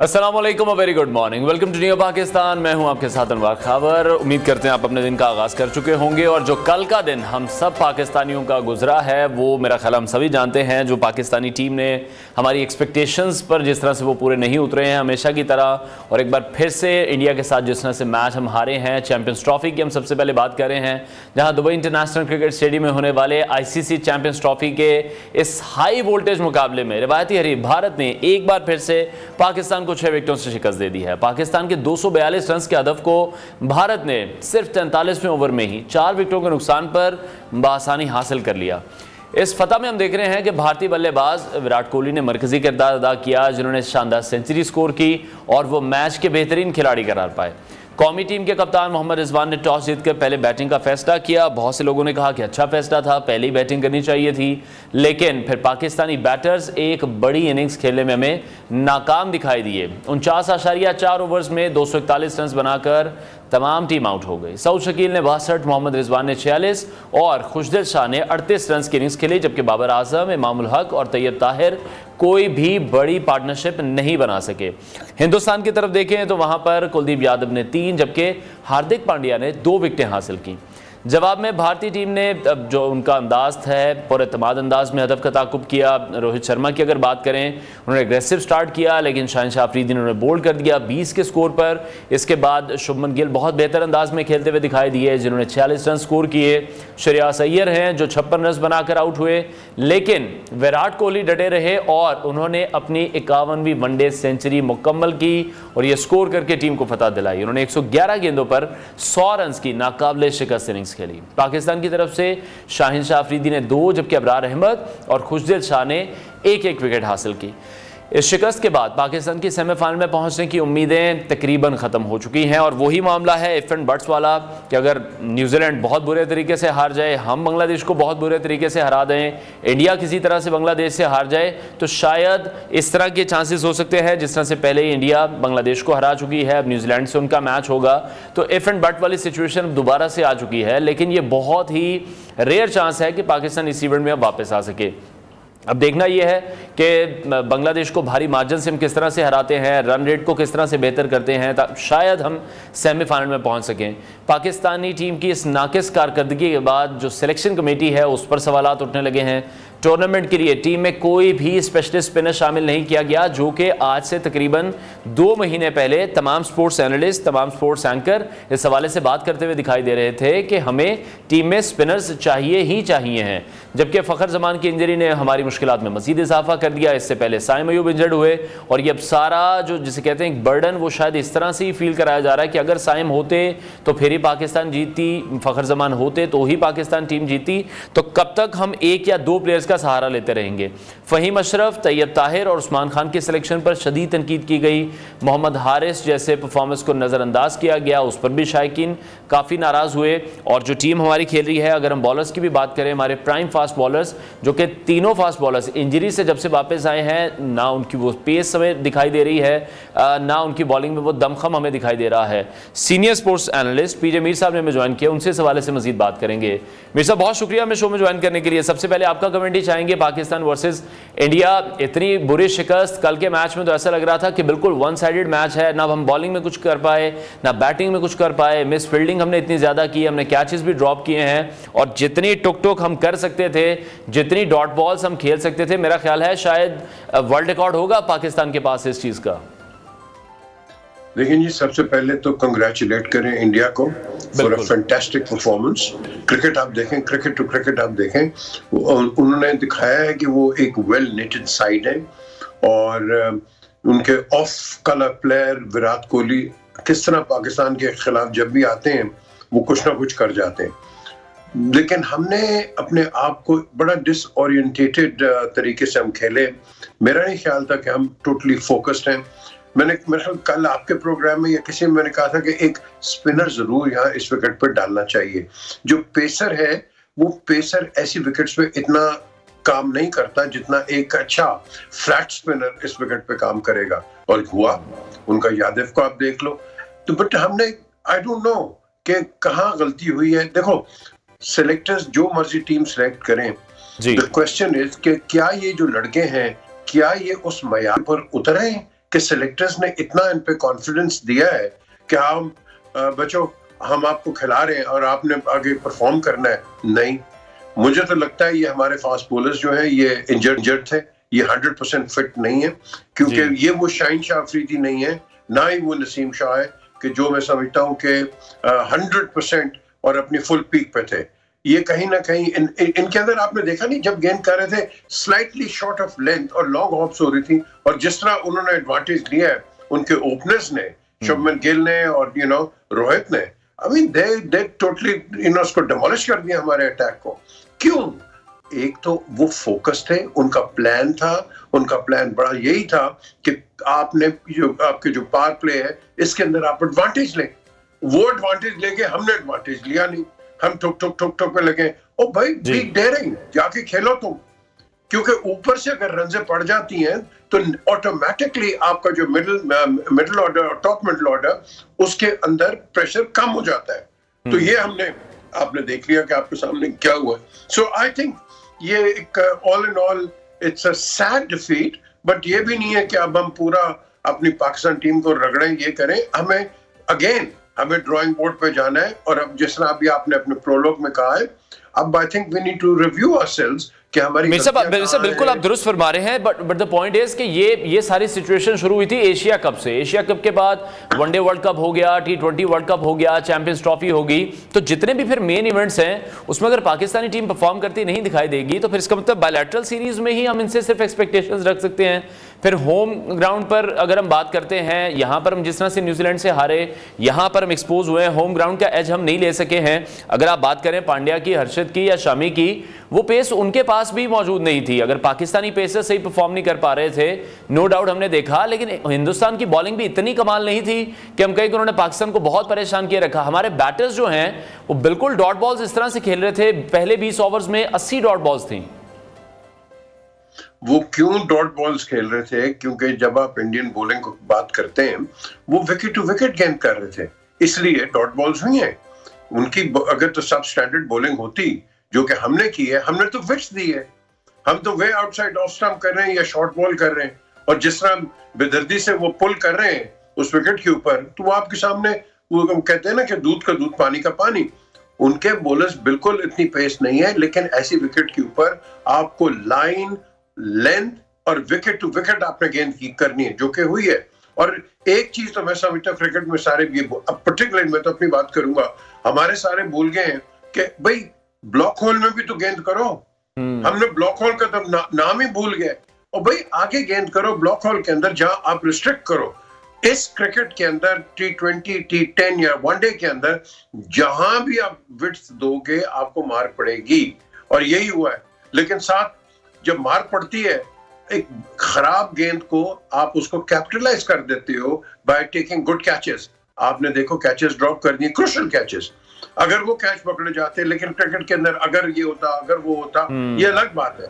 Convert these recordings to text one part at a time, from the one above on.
अस्सलाम वालेकुम, very good morning, welcome to new Pakistan. मैं हूं आपके साथ अनवर खावर। उम्मीद करते हैं आप अपने दिन का आगाज़ कर चुके होंगे और जो कल का दिन हम सब पाकिस्तानियों का गुजरा है वो मेरा ख्याल हम सभी जानते हैं। जो पाकिस्तानी टीम ने हमारी एक्सपेक्टेशंस पर जिस तरह से वो पूरे नहीं उतरे हैं हमेशा की तरह, और एक बार फिर से इंडिया के साथ जिस तरह से मैच हम हारे हैं। चैंपियंस ट्रॉफी की हम सबसे पहले बात कर रहे हैं, जहाँ दुबई इंटरनेशनल क्रिकेट स्टेडियम में होने वाले ICC चैंपियंस ट्रॉफी के इस हाई वोल्टेज मुकाबले में रिवायती हरीफ भारत ने एक बार फिर से पाकिस्तान को 6 विकेटों से शिकस्त दे दी है। पाकिस्तान के 242 रन के हदफ को भारत ने सिर्फ 43वें ओवर में ही 4 विकेटों के नुकसान पर बआसानी हासिल कर लिया। इस फतह में हम देख रहे हैं कि भारतीय बल्लेबाज विराट कोहली ने मरकजी किरदार अदा किया, जिन्होंने शानदार सेंचुरी स्कोर की और वो मैच के बेहतरीन खिलाड़ी करार पाए। कौमी टीम के कप्तान मोहम्मद रिजवान ने टॉस जीतकर पहले बैटिंग का फैसला किया। बहुत से लोगों ने कहा कि अच्छा फैसला था, पहले ही बैटिंग करनी चाहिए थी, लेकिन फिर पाकिस्तानी बैटर्स एक बड़ी इनिंग्स खेलने में हमें नाकाम दिखाई दिए। 49.4 ओवर्स में 241 रन बनाकर तमाम टीम आउट हो गई। सऊद शकील ने 62, मोहम्मद रिजवान ने 46 और खुशदिल शाह ने 38 रन की इनिंग्स खेली, जबकि बाबर आजम, इमामुल हक और तैयब ताहिर कोई भी बड़ी पार्टनरशिप नहीं बना सके। हिंदुस्तान की तरफ देखें तो वहां पर कुलदीप यादव ने 3 जबकि हार्दिक पांड्या ने 2 विकेटें हासिल की। जवाब में भारतीय टीम ने जो उनका अंदाज है पुरएतमाद अंदाज में हदफ का ताकुब किया। रोहित शर्मा की अगर बात करें, उन्होंने एग्रेसिव स्टार्ट किया, लेकिन शाहिन-शाह अफरीदी ने उन्हें बोल्ड कर दिया 20 के स्कोर पर। इसके बाद शुभमन गिल बहुत बेहतर अंदाज में खेलते हुए दिखाई दिए, जिन्होंने 46 रन स्कोर किए। श्रेयस अय्यर हैं जो 56 रन बनाकर आउट हुए, लेकिन विराट कोहली डटे रहे और उन्होंने अपनी 51वीं वनडे सेंचुरी मुकम्मल की और यह स्कोर करके टीम को फतह दिलाई। उन्होंने 111 गेंदों पर 100 रन की नाकाबिले शिकस्त इनिंग्स खेली। पाकिस्तान की तरफ से शाहिन-शाह अफरीदी ने 2 जबकि अबरार अहमद और खुशदिल शाह ने 1-1 विकेट हासिल की। इस शिकस्त के बाद पाकिस्तान की सेमीफाइनल में पहुंचने की उम्मीदें तकरीबन ख़त्म हो चुकी हैं और वही मामला है इफ एंड बट्स वाला कि अगर न्यूजीलैंड बहुत बुरे तरीके से हार जाए, हम बांग्लादेश को बहुत बुरे तरीके से हरा दें, इंडिया किसी तरह से बांग्लादेश से हार जाए, तो शायद इस तरह के चांसेस हो सकते हैं जिस तरह से पहले ही इंडिया बांग्लादेश को हरा चुकी है, अब न्यूजीलैंड से उनका मैच होगा, तो इफ एंड बट वाली सिचुएशन दोबारा से आ चुकी है। लेकिन ये बहुत ही रेयर चांस है कि पाकिस्तान इस इवेंट में अब वापस आ सके। अब देखना यह है कि बांग्लादेश को भारी मार्जिन से हम किस तरह से हराते हैं, रन रेट को किस तरह से बेहतर करते हैं, शायद हम सेमीफाइनल में पहुंच सकें। पाकिस्तानी टीम की इस नाकिस कारकर्दगी के बाद जो सिलेक्शन कमेटी है उस पर सवालात उठने लगे हैं। टूर्नामेंट के लिए टीम में कोई भी स्पेशलिस्ट स्पिनर शामिल नहीं किया गया, जो कि आज से तकरीबन 2 महीने पहले तमाम स्पोर्ट्स एनालिस्ट, तमाम स्पोर्ट्स एंकर इस हवाले से बात करते हुए दिखाई दे रहे थे कि हमें टीम में स्पिनर्स चाहिए ही चाहिए हैं। जबकि फ़खर जमान की इंजरी ने हमारी मुश्किलात में मज़ीद इजाफा कर दिया। इससे पहले साइम अयूब इंजर्ड हुए और ये अब सारा जो जिसे कहते हैं एक बर्डन, वो शायद इस तरह से ही फील कराया जा रहा है कि अगर साइम होते तो फिर ही पाकिस्तान जीतती, फ़खर जमान होते तो ही पाकिस्तान टीम जीती। तो कब तक हम 1 या 2 प्लेयर्स का सहारा लेते रहेंगे? फ़हीम अशरफ, तैयब ताहिर और उस्मान खान के सिलेक्शन पर शदीद तनकीद की गई। मोहम्मद हारिस जैसे परफॉर्मेंस को नज़रअंदाज किया गया, उस पर भी शायकीन काफ़ी नाराज़ हुए। और जो टीम हमारी खेल रही है, अगर हम बॉलर्स की भी बात करें, हमारे प्राइम फास्ट बॉलर्स जो कि तीनों फास्ट बॉलर्स इंजरी से जब से वापस आए हैं, ना उनकी वो पेस हमें दिखाई दे रही है, ना उनकी बॉलिंग में वो दमखम हमें दिखाई दे रहा है। सीनियर स्पोर्ट्स एनालिस्ट पीजे मीर साहब ने हमें ज्वाइन किया, उनसे इस हवाले से मजीद बात करेंगे। मीर साहब, बहुत शुक्रिया हमें शो में ज्वाइन करने के लिए। सबसे पहले आपका कमेंट ही चाहेंगे, पाकिस्तान वर्सेस इंडिया, इतनी बुरी शिकस्त कल के मैच में तो ऐसा लग रहा था कि बिल्कुल वन साइडेड मैच है, ना हम बॉलिंग में कुछ कर पाए, ना बैटिंग में कुछ कर पाए, मिस फील्डिंग हमने इतनी ज़्यादा की, हमने कैचेस भी ड्रॉप किए हैं और जितनी टुक टुक हम कर सकते थे, जितनी डॉट बॉल्स हम खेल सकते थे, मेरा ख्याल है शायद वर्ल्ड रिकॉर्ड होगा पाकिस्तान के पास इस चीज़ का। लेकिन ये सबसे पहले तो कंग्रेचुलेट करें इंडिया को for a fantastic performance. Cricket आप देखें, क्रिकेट टू क्रिकेट आप देखें, उन्होंने दिखाया है कि वो एक वेल नेटेड साइड है और उनके of colour player Virat Kohli किस तरह पाकिस्तान के खिलाफ जब भी आते हैं वो कुछ ना कुछ कर जाते हैं। लेकिन हमने अपने आप को बड़ा डिसओरिएंटेटेड तरीके से हम खेले। मेरा नहीं ख्याल था कि हम टोटली फोकस्ड हैं। मेरे ख्याल कल आपके प्रोग्राम में या किसी में मैंने कहा था कि एक स्पिनर जरूर यहाँ इस विकेट पर डालना चाहिए। जो पेसर है वो पेसर ऐसी विकेट्स पे इतना काम नहीं करता जितना एक अच्छा फ्लैट स्पिनर इस विकेट पे काम करेगा, और हुआ। उनका यादव को आप देख लो। तो बट हमने आई डोंट नो कि कहाँ गलती हुई है। देखो, सिलेक्टर्स जो मर्जी टीम सिलेक्ट करें, द क्वेश्चन इज कि क्या ये जो लड़के हैं क्या ये उस मयार पर उतरे कि सिलेक्टर्स ने इतना इन पे कॉन्फिडेंस दिया है कि हम बच्चों हम आपको खिला रहे हैं और आपने आगे परफॉर्म करना है। नहीं, मुझे तो लगता है ये हमारे फास्ट बॉलर्स जो है ये इंजर्ड थे, ये 100% फिट नहीं है, क्योंकि ये वो शाहीन शाह अफरीदी नहीं है, ना ही वो नसीम शाह है कि जो मैं समझता हूँ कि 100% और अपनी फुल पीक पे थे। ये कहीं ना कहीं इनके अंदर आपने देखा नहीं, जब गेंद कर रहे थे स्लाइटली शॉर्ट ऑफ लेंथ और लॉन्ग हॉप्स हो रही थी, और जिस तरह उन्होंने एडवांटेज लिया है उनके ओपनर्स ने, शुभमन गिल ने और रोहित ने, आई मीन दे टोटली उसको डिमोलिश कर दिया हमारे अटैक को। क्यों? एक तो वो फोकस थे, उनका प्लान था, उनका प्लान बड़ा यही था कि आपने आपके जो पावर प्ले है इसके अंदर आप एडवांटेज लें। वो एडवांटेज लेके हमने एडवांटेज लिया नहीं, हम ठुक पे लगे। ओ भाई बी डेयरिंग, जाके खेलो तुम, क्योंकि ऊपर से अगर रन पड़ जाती हैं तो ऑटोमेटिकली आपका जो middle order, top middle order, उसके अंदर प्रेशर कम हो जाता है। तो ये आपने देख लिया कि आपके सामने क्या हुआ। सो आई थिंक ये एक all in all it's a sad defeat, but ये भी नहीं है कि अब हम पूरा अपनी पाकिस्तान टीम को रगड़ें, ये करें। हमें ड्राइंग बोर्ड पे जाना है, और अब जिस तरह अभी आपने अपने प्रोलॉग में कहा है, अब I think we need to review ourselves कि हमारी बिल्कुल आप दुरुस्त फरमा रहे हैं, बट द पॉइंट इज कि ये सारी सिचुएशन शुरू हुई थी एशिया कप से। एशिया कप के बाद वनडे वर्ल्ड कप हो गया, T20 वर्ल्ड कप हो गया, चैंपियंस ट्रॉफी होगी, तो जितने भी फिर मेन इवेंट्स हैं उसमें अगर पाकिस्तानी टीम परफॉर्म करती नहीं दिखाई देगी तो फिर इसका मतलब बायलैटरल सीरीज में ही हम इनसे सिर्फ एक्सपेक्टेशंस रख सकते हैं। फिर होम ग्राउंड पर अगर हम बात करते हैं, यहां पर हम जिस तरह से न्यूजीलैंड से हारे, यहां पर हम एक्सपोज हुए हैं, होम ग्राउंड का एज हम नहीं ले सके हैं। अगर आप बात करें पांड्या की, हर्षद की या शामी की, वो पेस उनके पास भी मौजूद नहीं थी। अगर पाकिस्तानी पेसर सही परफॉर्म नहीं कर पा रहे थे, नो डाउट हमने देखा, लेकिन हिंदुस्तान की बॉलिंग भी इतनी कमाल नहीं थी कि हम कहें कि उन्होंने पाकिस्तान को बहुत परेशान किए रखा। हमारे बैटर्स जो हैं वो बिल्कुल डॉट बॉल्स इस तरह से खेल रहे थे, पहले 20 ओवर्स में 80 डॉट बॉल्स थी। वो क्यों डॉट बॉल्स खेल रहे थे? क्योंकि जब आप इंडियन बॉलिंग को बात करते हैं, वो विकेट टू विकेट गेंद कर रहे थे, इसलिए डॉट बॉल्स हुई हैं। उनकी अगर तो सब स्टैंडर्ड बॉलिंग होती जो कि हमने की है, हमने तो विकेट्स दी है। हम तो वे आउटसाइड ऑफ स्टंप कर रहे हैं या शॉर्ट बॉल कर रहे हैं, और जिस तरह बेदर्दी से वो पुल कर रहे हैं उस विकेट के ऊपर, तो वो आपके सामने, वो कहते हैं ना कि दूध का दूध पानी का पानी। उनके बॉलर्स बिल्कुल इतनी पेस नहीं है, लेकिन ऐसी विकेट के ऊपर आपको लाइन, लेंथ और विकेट टू विकेट आपने गेंद की करनी है, जो कि हुई है। और एक चीज तो मैं समझता क्रिकेट में सारे ये, पर्टिकुलरली मैं तो अपनी बात करूंगा, हमारे सारे भूल गए हैं कि भाई ब्लॉक होल में भी तो गेंद करो। हमने ब्लॉक होल का तो नाम ही भूल गए। और भाई आगे गेंद करो ब्लॉक होल के अंदर, जहां आप रिस्ट्रिक्ट करो। इस क्रिकेट के अंदर T20, T10 या वनडे के अंदर जहां भी आप विड्थ दोगे आपको मार पड़ेगी, और यही हुआ है। लेकिन साथ जब मार पड़ती है, एक खराब गेंद को आप उसको कैपिटलाइज कर देते हो बाय टेकिंग गुड कैचेस। आपने देखो कैचेस ड्रॉप कर दिए, क्रूशियल कैचेस। अगर वो कैच पकड़े जाते, लेकिन क्रिकेट के अंदर अगर ये होता, अगर वो होता, ये अलग बात है।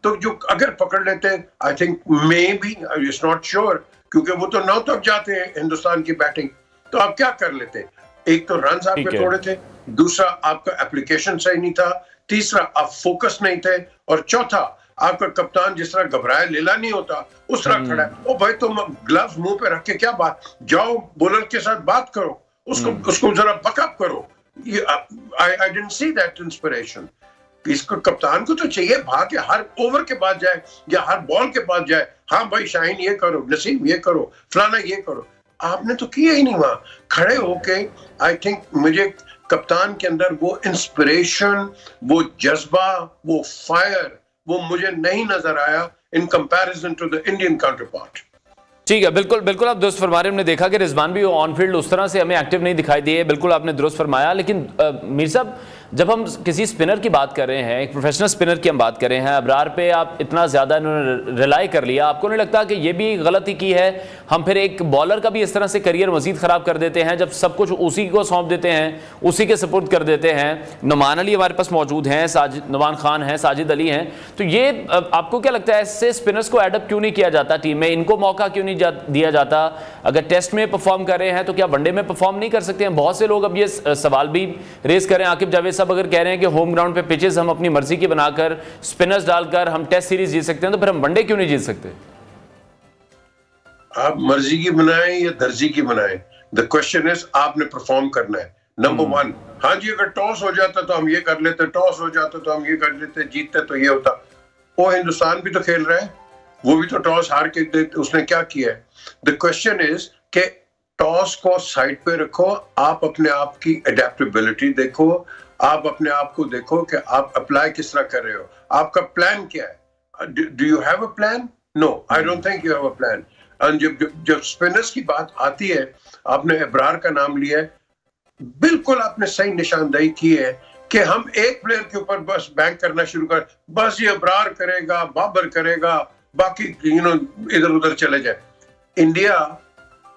तो जो अगर पकड़ लेते, I think may be, it's not sure, क्योंकि वो तो 9 तक जाते हैं हिंदुस्तान की बैटिंग, तो आप क्या कर लेते? एक तो रन आपके थोड़े थे, दूसरा आपका एप्लीकेशन सही नहीं था, तीसरा आप फोकस नहीं थे, और चौथा आपका कप्तान जिस तरह घबराया लीला नहीं होता उस तरह खड़ा है। ओ भाई तुम ग्लव्स मुंह पे रख के क्या बात, जाओ बॉलर के साथ बात करो, उसको जरा बकअप करो। I didn't see that inspiration. इसको कप्तान को तो चाहिए भाग के हर ओवर के बाद जाए या हर बॉल के बाद जाए, हाँ भाई शाहीन ये करो, नसीम ये करो, फलाना ये करो। आपने तो किया ही नहीं। वहां खड़े होके आई थिंक मुझे कप्तान के अंदर वो इंस्पिरेशन, वो जज्बा, वो फायर, वो मुझे नहीं नजर आया in comparison to the Indian counterpart. ठीक है, बिल्कुल बिल्कुल आप दुरुस्त फरमा रहे हैं। हमने देखा कि रिजवान भी ऑन फील्ड उस तरह से हमें एक्टिव नहीं दिखाई दिए, बिल्कुल आपने दुरुस्त फरमाया। लेकिन मीर साहब, जब हम किसी स्पिनर की बात कर रहे हैं, एक प्रोफेशनल स्पिनर की हम बात कर रहे हैं, अबरार पे आप इतना ज़्यादा इन्होंने रिलाई कर लिया, आपको नहीं लगता कि ये भी गलती की है? हम फिर एक बॉलर का भी इस तरह से करियर मजीद ख़राब कर देते हैं जब सब कुछ उसी को सौंप देते हैं, उसी के सपुर्द कर देते हैं। नुमान अली हमारे पास मौजूद हैं, नुमान खान हैं, साजिद अली हैं, तो ये आपको क्या लगता है ऐसे स्पिनर्स को एडअप क्यों नहीं किया जाता टीम में? इनको मौका क्यों नहीं दिया जाता? अगर टेस्ट में परफॉर्म कर रहे हैं तो क्या वनडे में परफॉर्म नहीं कर सकते हैं? बहुत से लोग अब ये सवाल भी रेस करें, आकिब जावेद सब अगर कह रहे हैं कि होम ग्राउंड पे पिचेस हम अपनी मर्जी की बनाकर स्पिनर्स डालकर हम टेस्ट सीरीज जीत सकते हैं, तो फिर हम वनडे क्यों नहीं जीत सकते? आप मर्जी की बनाएं या दर्जी की बनाएं, द क्वेश्चन इज आपने परफॉर्म करना है। नंबर वन, हाँ जी अगर टॉस हो जाता तो हम ये कर लेते, टॉस हो जाता तो हम ये कर लेते, जीतते तो ये होता। वो हिंदुस्तान भी तो खेल रहा है, वो भी तो टॉस हार के उसने क्या किया है। द क्वेश्चन इज कि टॉस को साइड पे रखो, आप अपने आप की एडेप्टेबिलिटी देखो, आप अपने आप को देखो कि आप अप्लाई किस तरह कर रहे हो, आपका प्लान क्या है। Do you have a plan? No, I don't think you have a plan. जब स्पिनर्स की बात आती है, आपने इब्रार का नाम लिया है, बिल्कुल आपने सही निशानदेही की है कि हम एक प्लेयर के ऊपर बस बैंक करना शुरू कर, बस ये इब्रार करेगा, बाबर करेगा, बाकी इधर उधर चले जाए। इंडिया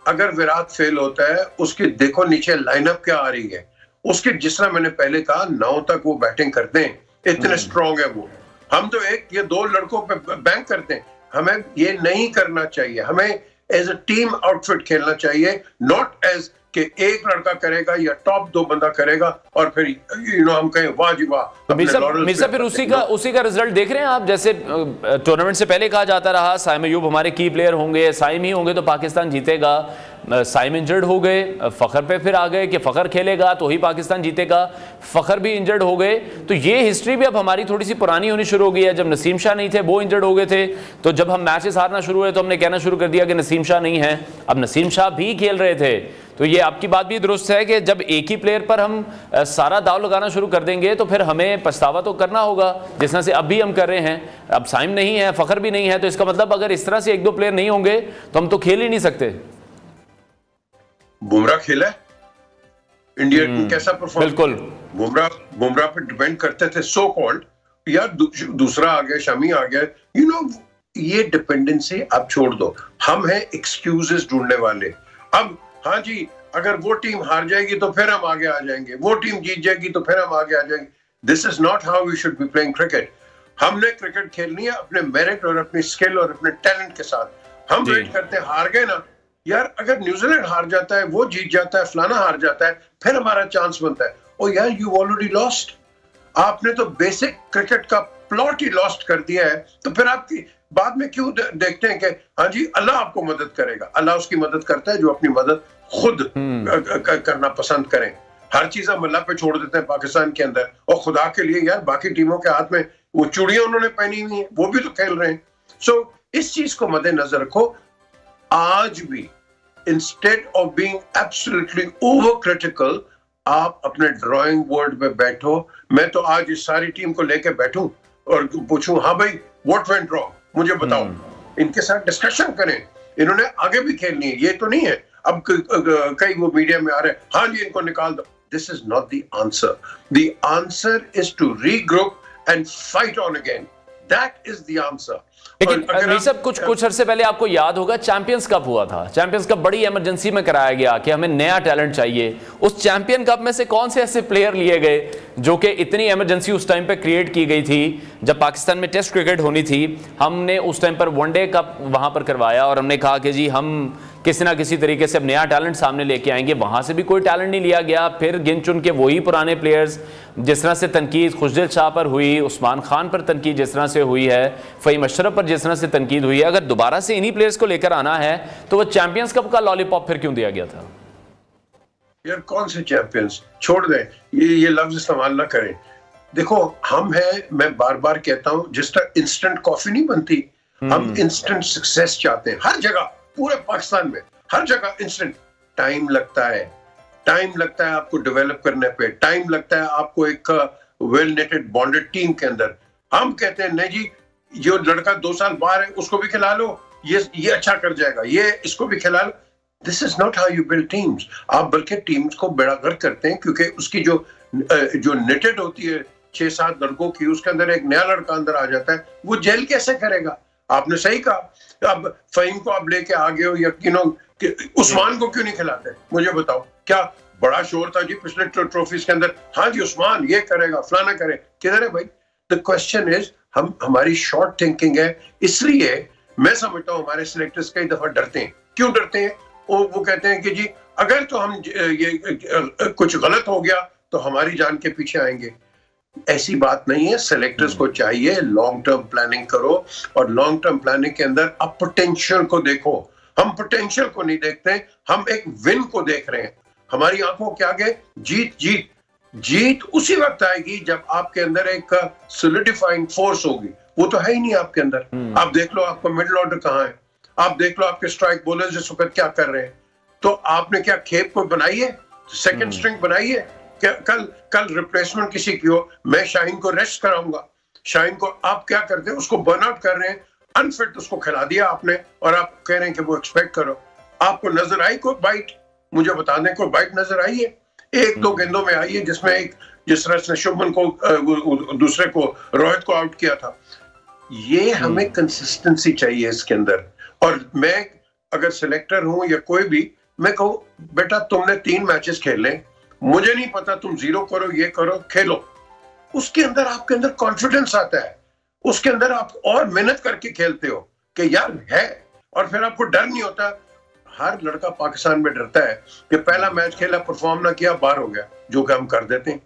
अगर विराट फेल होता है, उसके देखो नीचे लाइनअप क्या आ रही है, उसके जिस तरह मैंने पहले कहा 9 तक वो बैटिंग करते हैं, इतने स्ट्रांग है वो। हम तो एक या दो लड़कों पे बैंक करते हैं, हमें ये नहीं करना चाहिए। हमें एज अ टीम आउटफिट खेलना चाहिए, नॉट एज कि एक लड़का करेगा या टॉप 2 बंदा करेगा और फिर हम कहें वाह जी वाह। मिर्जा फिर उसी का रिजल्ट देख रहे हैं आप। जैसे टूर्नामेंट से पहले कहा जाता रहा साइम अयूब हमारे की प्लेयर होंगे, साइम ही होंगे तो पाकिस्तान जीतेगा। साइम इंजर्ड हो गए, फ़खर पे फिर आ गए कि फ़खर खेलेगा तो ही पाकिस्तान जीतेगा, फ़खर भी इंजर्ड हो गए। तो ये हिस्ट्री भी अब हमारी थोड़ी सी पुरानी होनी शुरू हो गई है। जब नसीम शाह नहीं थे वो इंजर्ड हो गए थे, तो जब हम मैचेस हारना शुरू हुए तो हमने कहना शुरू कर दिया कि नसीम शाह नहीं है। अब नसीम शाह भी खेल रहे थे, तो ये आपकी बात भी दुरुस्त है कि जब एक ही प्लेयर पर हम सारा दाव लगाना शुरू कर देंगे तो फिर हमें पछतावा तो करना होगा, जिस तरह से अब भी हम कर रहे हैं। अब साइम नहीं है, फ़खर भी नहीं है, तो इसका मतलब अगर इस तरह से 1-2 प्लेयर नहीं होंगे तो हम तो खेल ही नहीं सकते। बुमराह खेला इंडिया कैसा परफॉर्म? बिल्कुल, बुमराह पे डिपेंड करते थे सो कॉल्ड, या दूसरा आ गया, शमी आ गया। ये डिपेंडेंसी आप छोड़ दो, हम हैं एक्सक्यूजेस ढूंढने वाले। अब हाँ जी अगर वो टीम हार जाएगी तो फिर हम आगे आ जाएंगे, वो टीम जीत जाएगी तो फिर हम आगे आ जाएंगे। This is not how we should be playing cricket. हमने क्रिकेट खेलनी है अपने मेरिट और अपनी स्किल और अपने टैलेंट के साथ। हम वेट करते हैं, हार गए ना यार, अगर न्यूजीलैंड हार जाता है, वो जीत जाता है, फलाना हार जाता है, फिर हमारा चांस बनता है। ओ यार यू ऑलरेडी लॉस्ट, आपने तो बेसिक क्रिकेट का प्लॉट ही लॉस्ट कर दिया है। तो फिर आपकी बाद में क्यों देखते हैं कि हाँ जी अल्लाह आपको मदद करेगा? अल्लाह उसकी मदद करता है जो अपनी मदद खुद करना पसंद करें। हर चीज हम अल्लाह पे छोड़ देते हैं पाकिस्तान के अंदर, और खुदा के लिए यार बाकी टीमों के हाथ में वो चूड़ियां उन्होंने पहनी हुई हैं, वो भी तो खेल रहे हैं। सो इस चीज को मद्देनजर रखो। आज भी instead of being absolutely over critical, आप अपने ड्राइंग बोर्ड पे बैठो। मैं तो आज इस सारी टीम को लेके बैठूं और पूछूं हाँ भाई व्हाट वेंट रॉन्ग, मुझे बताओ। इनके साथ डिस्कशन करें, इन्होंने आगे भी खेलनी है। ये तो नहीं है अब कई वो मीडिया में आ रहे हैं हाँ जी इनको निकाल दो। This is not the answer. The answer is to regroup and fight on again. That is the answer. लेकिन सब कुछ अरसे पहले आपको याद होगा चैंपियंस कप हुआ था। चैंपियंस कप बड़ी इमरजेंसी में कराया गया कि हमें नया टैलेंट चाहिए। उस चैंपियन कप में से कौन से ऐसे प्लेयर लिए गए जो कि इतनी इमरजेंसी उस टाइम पे क्रिएट की गई थी जब पाकिस्तान में टेस्ट क्रिकेट होनी थी। हमने उस टाइम पर वनडे कप वहां पर करवाया और हमने कहा कि जी हम किसी ना किसी तरीके से अब नया टैलेंट सामने लेके आएंगे। वहां से भी कोई टैलेंट नहीं लिया गया। फिर गिन चुन के वही पुराने प्लेयर्स, जिस तरह से तनकीद खुशदिल शाह पर हुई, उस्मान खान पर तनकीद जिस तरह से हुई है, फ़हीम अशरफ पर जिस तरह से तनकीद हुई है, अगर दोबारा से इन्हीं प्लेयर्स को लेकर आना है तो वो चैंपियंस कप का लॉलीपॉप फिर क्यों दिया गया था? यार कौन से चैंपियंस, छोड़ दें, ये लफ्ज इस्तेमाल ना करें। देखो हम हैं, मैं बार बार कहता हूं, जिस तरह इंस्टेंट कॉफी नहीं बनती, हम इंस्टेंट सक्सेस चाहते हैं। हर जगह, पूरे पाकिस्तान में हर जगह इंस्टेंट। टाइम लगता है, टाइम लगता है आपको डेवलप करने पे, टाइम लगता है आपको एक वेल नेटेड बॉन्डेड टीम के अंदर। हम कहते हैं नहीं जी जो लड़का 2 साल बाहर है उसको भी खिला लो, ये अच्छा कर जाएगा, ये इसको भी खिला लो। This is not how you build teams. आप बल्कि टीम्स को बेड़ागर करते हैं, क्योंकि उसकी जो नेटेड होती है 6-7 लड़कों की, उसके अंदर एक नया लड़का अंदर आ जाता है, वो जेल कैसे करेगा? आपने सही कहा। अब फ़हीम को आप लेके आ गए हो, या उस्मान को क्यों नहीं खिलाते? मुझे बताओ, क्या बड़ा शोर था जी पिछले ट्रॉफीज के अंदर, हाँ जी उस्मान ये करेगा, फलाना करे, किधर है भाई? द क्वेश्चन इज, हमारी शॉर्ट थिंकिंग है। इसलिए मैं समझता हूं हमारे सिलेक्टर्स कई दफा डरते हैं। क्यों डरते हैं? वो कहते हैं कि जी अगर तो हम ये कुछ गलत हो गया तो हमारी जान के पीछे आएंगे। ऐसी बात नहीं है। सेलेक्टर्स को चाहिए लॉन्ग टर्म प्लानिंग करो, और लॉन्ग टर्म प्लानिंग के अंदर आप पोटेंशियल को देखो। हम पोटेंशियल को नहीं देखते, हम एक विन को देख रहे हैं। हमारी आंखों के आगे जीत जीत जीत उसी वक्त आएगी जब आपके अंदर एक सोलिडिफाइंग फोर्स होगी। वो तो है ही नहीं आपके अंदर। आप देख लो आपका मिडिल ऑर्डर कहाँ है, आप देख लो आपके स्ट्राइक बॉलर्स इस वक्त क्या कर रहे हैं। तो आपने क्या खेप को बनाई है, सेकंड स्ट्रिंग बनाई है? क्या कल रिप्लेसमेंट किसी की हो, मैं शाहीन को रेस्ट कराऊंगा, शाहीन को आप क्या करते हैं, उसको बर्न आउट कर रहे हैं, अनफिट उसको खिला दिया आपने, और आप कह रहे हैं कि वो एक्सपेक्ट करो। आपको नजर आई कोई बाइट? मुझे बता दें कोई बाइट नजर आई है? एक दो गेंदों में आई है जिसमें एक जिस तरह से शुभमन को दूसरे को रोहित को आउट किया था। ये हमें कंसिस्टेंसी चाहिए इसके अंदर। और मैं अगर सिलेक्टर हूं या कोई भी, मैं कहूं बेटा तुमने 3 मैचेस खेले, मुझे नहीं पता, तुम 0 करो, ये करो, खेलो। उसके अंदर आपके अंदर कॉन्फिडेंस आता है, उसके अंदर आप और मेहनत करके खेलते हो कि यार है, और फिर आपको डर नहीं होता। हर लड़का पाकिस्तान में डरता है कि पहला मैच खेला, परफॉर्म ना किया, बाहर हो गया, जो कि हम कर देते हैं।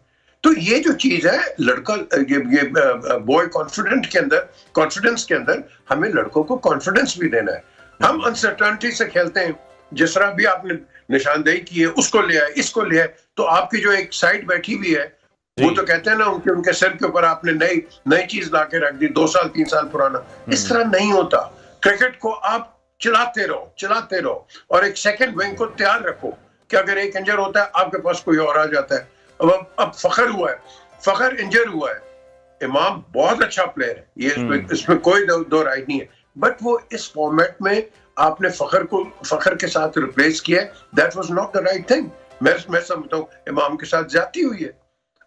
तो ये जो चीज है लड़का, ये बॉय कॉन्फिडेंस के अंदर हमें लड़कों को कॉन्फिडेंस भी देना है। हम अनसर्टेनिटी से खेलते हैं, जिस तरह भी आपने निशानदेही की है, उसको ले आए, इसको ले आए, तो आपकी जो एक साइड बैठी हुई है, वो तो कहते हैं ना उनके सिर के ऊपर आपने नई चीज ला के रख दी, 2 साल 3 साल पुराना। इस तरह नहीं होता। क्रिकेट को आप चलाते रहो और एक सेकंड विंग को तैयार रखो कि अगर एक इंजर होता है आपके पास कोई और आ जाता है। अब फखर इंजर हुआ है, इमाम बहुत अच्छा प्लेयर है, ये इसमें कोई दो राय नहीं है, बट वो इस फॉर्मेट में आपने फखर के साथ रिप्लेस किया, that was not the right thing. मैं समझता हूँ इमाम के साथ ज्यादती हुई है।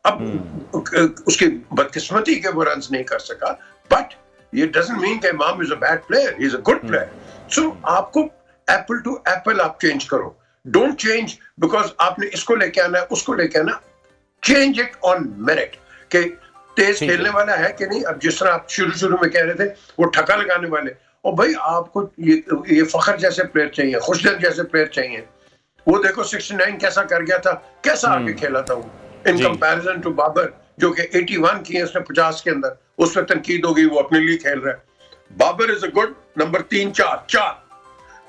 अब उसकी बदकिस्मती के वो रन नहीं कर सका, बट ये डजंट मीन कि Imam is a bad player, he is a good player. So आपको एप्पल टू एप्पल आप चेंज करो, डोंट चेंज बिकॉज आपने इसको लेके आना है, उसको लेके आना। चेंज इट ऑन मेरिट कि तेज खेलने वाला है कि नहीं। अब जिस तरह आप शुरू में कह रहे थे वो ठका लगाने वाले, और भाई आपको ये फखर जैसे प्लेयर चाहिए, खुशदिल जैसे प्लेयर चाहिए। वो देखो 69 कैसा कर गया था, कैसा आगे खेला था वो इन कंपैरिजन टू बाबर, जो कि 81 किए उसने 50 के अंदर। उस पर तनकीद होगी, वो अपने लिए खेल रहा है। Babar is a good number 3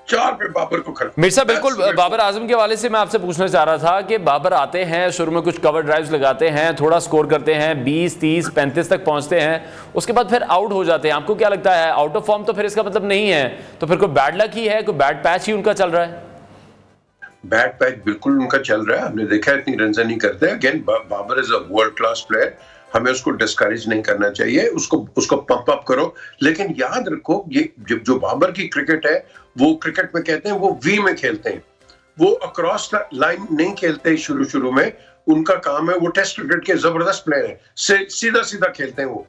4 पे बाबर को खड़ा। मिर्जा बिल्कुल बाबर आजम के हवाले से मैं आपसे पूछना चाह रहा था कि बाबर आते हैं, शुरू में कुछ कवर ड्राइव्स लगाते हैं, थोड़ा स्कोर करते हैं, 20 30 35 तक पहुंचते हैं, उसके बाद फिर आउट हो जाते हैं। आपको क्या लगता है, आउट ऑफ फॉर्म तो फिर इसका मतलब नहीं है, तो फिर कोई बैड लक ही है, कोई बैड पैच ही उनका चल रहा है? बैड पैच बिल्कुल उनका चल रहा है। हमने देखा है इतनी रन नहीं करते। Again Babar is a world class player, हमें उसको डिस्करेज नहीं करना चाहिए, उसको पंप अप करो। लेकिन याद रखो ये जो बाबर की क्रिकेट है, वो क्रिकेट में कहते हैं वो वी में खेलते हैं, वो अक्रॉस द लाइन नहीं खेलते। शुरू में उनका काम है, वो टेस्ट क्रिकेट के जबरदस्त प्लेयर है, सीधा खेलते हैं वो।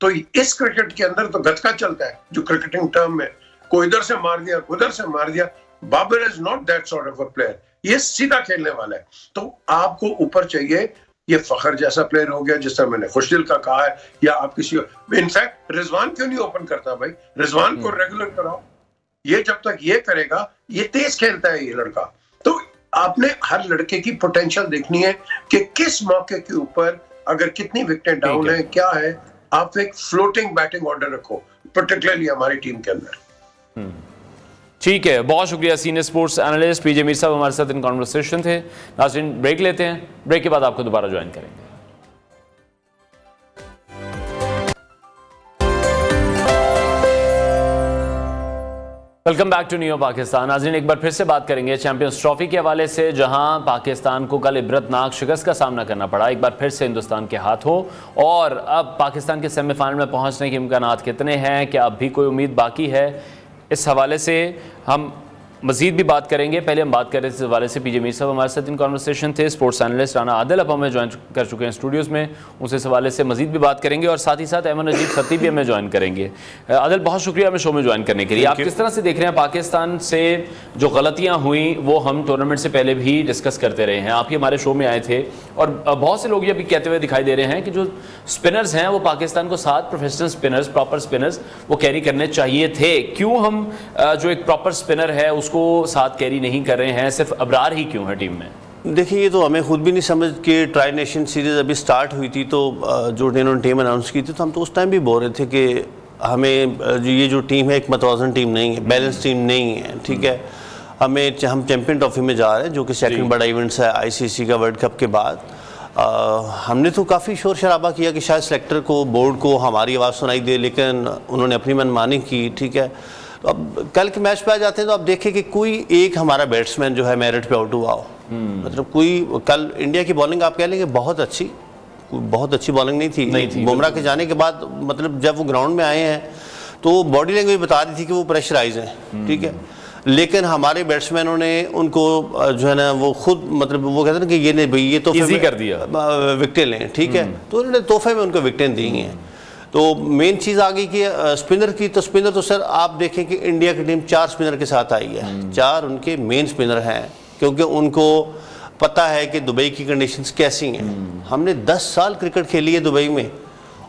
तो इस क्रिकेट के अंदर तो गतका चलता है, जो क्रिकेटिंग टर्म में, कोई इधर से मार दिया, उधर से मार दिया। Babar is not that sort of a player, ये सीधा खेलने वाला है। तो आपको ऊपर चाहिए ये फखर जैसा प्लेयर हो गया, जिस तरह मैंने खुशदिल का कहा है, या आप किसी, इनफैक्ट रिजवान क्यों नहीं ओपन करता भाई? रिजवान को रेगुलर कराओ, ये जब तक ये करेगा, ये तेज खेलता है ये लड़का। तो आपने हर लड़के की पोटेंशियल देखनी है कि किस मौके के ऊपर अगर कितनी विकेटें डाउन है, क्या है। आप एक फ्लोटिंग बैटिंग ऑर्डर रखो, पर्टिकुलरली हमारी टीम के अंदर। ठीक है, बहुत शुक्रिया। सीनियर स्पोर्ट्स एनालिस्ट पीजे मीर साहब हमारे साथ इन कॉन्वर्सेशन थे। नाज़रीन ब्रेक लेते हैं, ब्रेक के बाद आपको दोबारा ज्वाइन करेंगे। Welcome back to new Pakistan. नाज़रीन एक बार फिर से बात करेंगे चैंपियंस ट्रॉफी के हवाले से, जहां पाकिस्तान को कल इबरतनाक शिकस्त का सामना करना पड़ा, एक बार फिर से हिंदुस्तान के हाथों। और अब पाकिस्तान के सेमीफाइनल में पहुंचने के इम्कानात कितने हैं, क्या अब भी कोई उम्मीद बाकी है? इस हवाले से हम मज़ीद भी बात करेंगे। पहले हम बात करें इस हवाले से, पीजे मीर साहब हमारे साथ इन कॉन्वर्सेशन थे। स्पोर्ट्स एनालिस्ट राना आदिल अब हमें ज्वाइन कर चुके हैं स्टूडियोज़ में, उनसे इस हवाले से मज़ीद भी बात करेंगे। और साथ ही साथ अहमद नजीब खतीब भी हमें ज्वाइन करेंगे। आदिल बहुत शुक्रिया हमें शो में ज्वाइन करने के लिए। आप किस तरह से देख रहे हैं पाकिस्तान से जो गलतियाँ हुई, वो हम टूर्नामेंट से पहले भी डिस्कस करते रहे हैं, आप ही हमारे शो में आए थे, और बहुत से लोग ये भी कहते हुए दिखाई दे रहे हैं कि जो स्पिनर्स हैं वो पाकिस्तान को 7 प्रोफेशनल स्पिनर्स, प्रॉपर स्पिनर्स वो कैरी करने चाहिए थे। क्यों हम जो एक प्रॉपर स्पिनर है उसको साथ कैरी नहीं कर रहे हैं, सिर्फ अबरार ही क्यों है टीम में? देखिए ये तो हमें खुद भी नहीं समझ के, ट्राई नेशन सीरीज़ अभी स्टार्ट हुई थी तो जो इन्होंने टीम अनाउंस की थी, तो हम तो उस टाइम भी बोल रहे थे कि हमें ये जो टीम है एक मतवाजन टीम नहीं है, बैलेंस टीम नहीं है, ठीक है। हम चैंपियन ट्रॉफी में जा रहे हैं जो कि सेकंड बड़ा इवेंट्स है आईसीसी का वर्ल्ड कप के बाद। हमने तो काफ़ी शोर शराबा किया कि शायद सेलेक्टर को, बोर्ड को हमारी आवाज़ सुनाई दे, लेकिन उन्होंने अपनी मनमानी की, ठीक है। तो अब कल के मैच पे आ जाते हैं तो आप देखें कि कोई एक हमारा बैट्समैन जो है मेरिट पे आउट हुआ हो। मतलब कोई कल इंडिया की बॉलिंग आप कह लेंगे बहुत अच्छी बॉलिंग नहीं थी बुमराह के जाने के बाद। मतलब जब वो ग्राउंड में आए हैं तो बॉडी लैंग्वेज बता रही थी कि वो प्रेशराइज हैं, ठीक है। लेकिन हमारे बैट्समैनों ने उनको जो है ना वो खुद, मतलब वो कहते हैं ना कि ये नहीं भाई ये तो इजी कर दिया, विकेटें लें, ठीक है। तो उन्होंने तोहफे में उनको विकेटें दी हैं। तो मेन चीज़ आ गई कि स्पिनर की, तो स्पिनर तो सर आप देखें कि इंडिया की टीम 4 स्पिनर के साथ आई है, 4 उनके मेन स्पिनर हैं, क्योंकि उनको पता है कि दुबई की कंडीशंस कैसी हैं। हमने 10 साल क्रिकेट खेली है दुबई में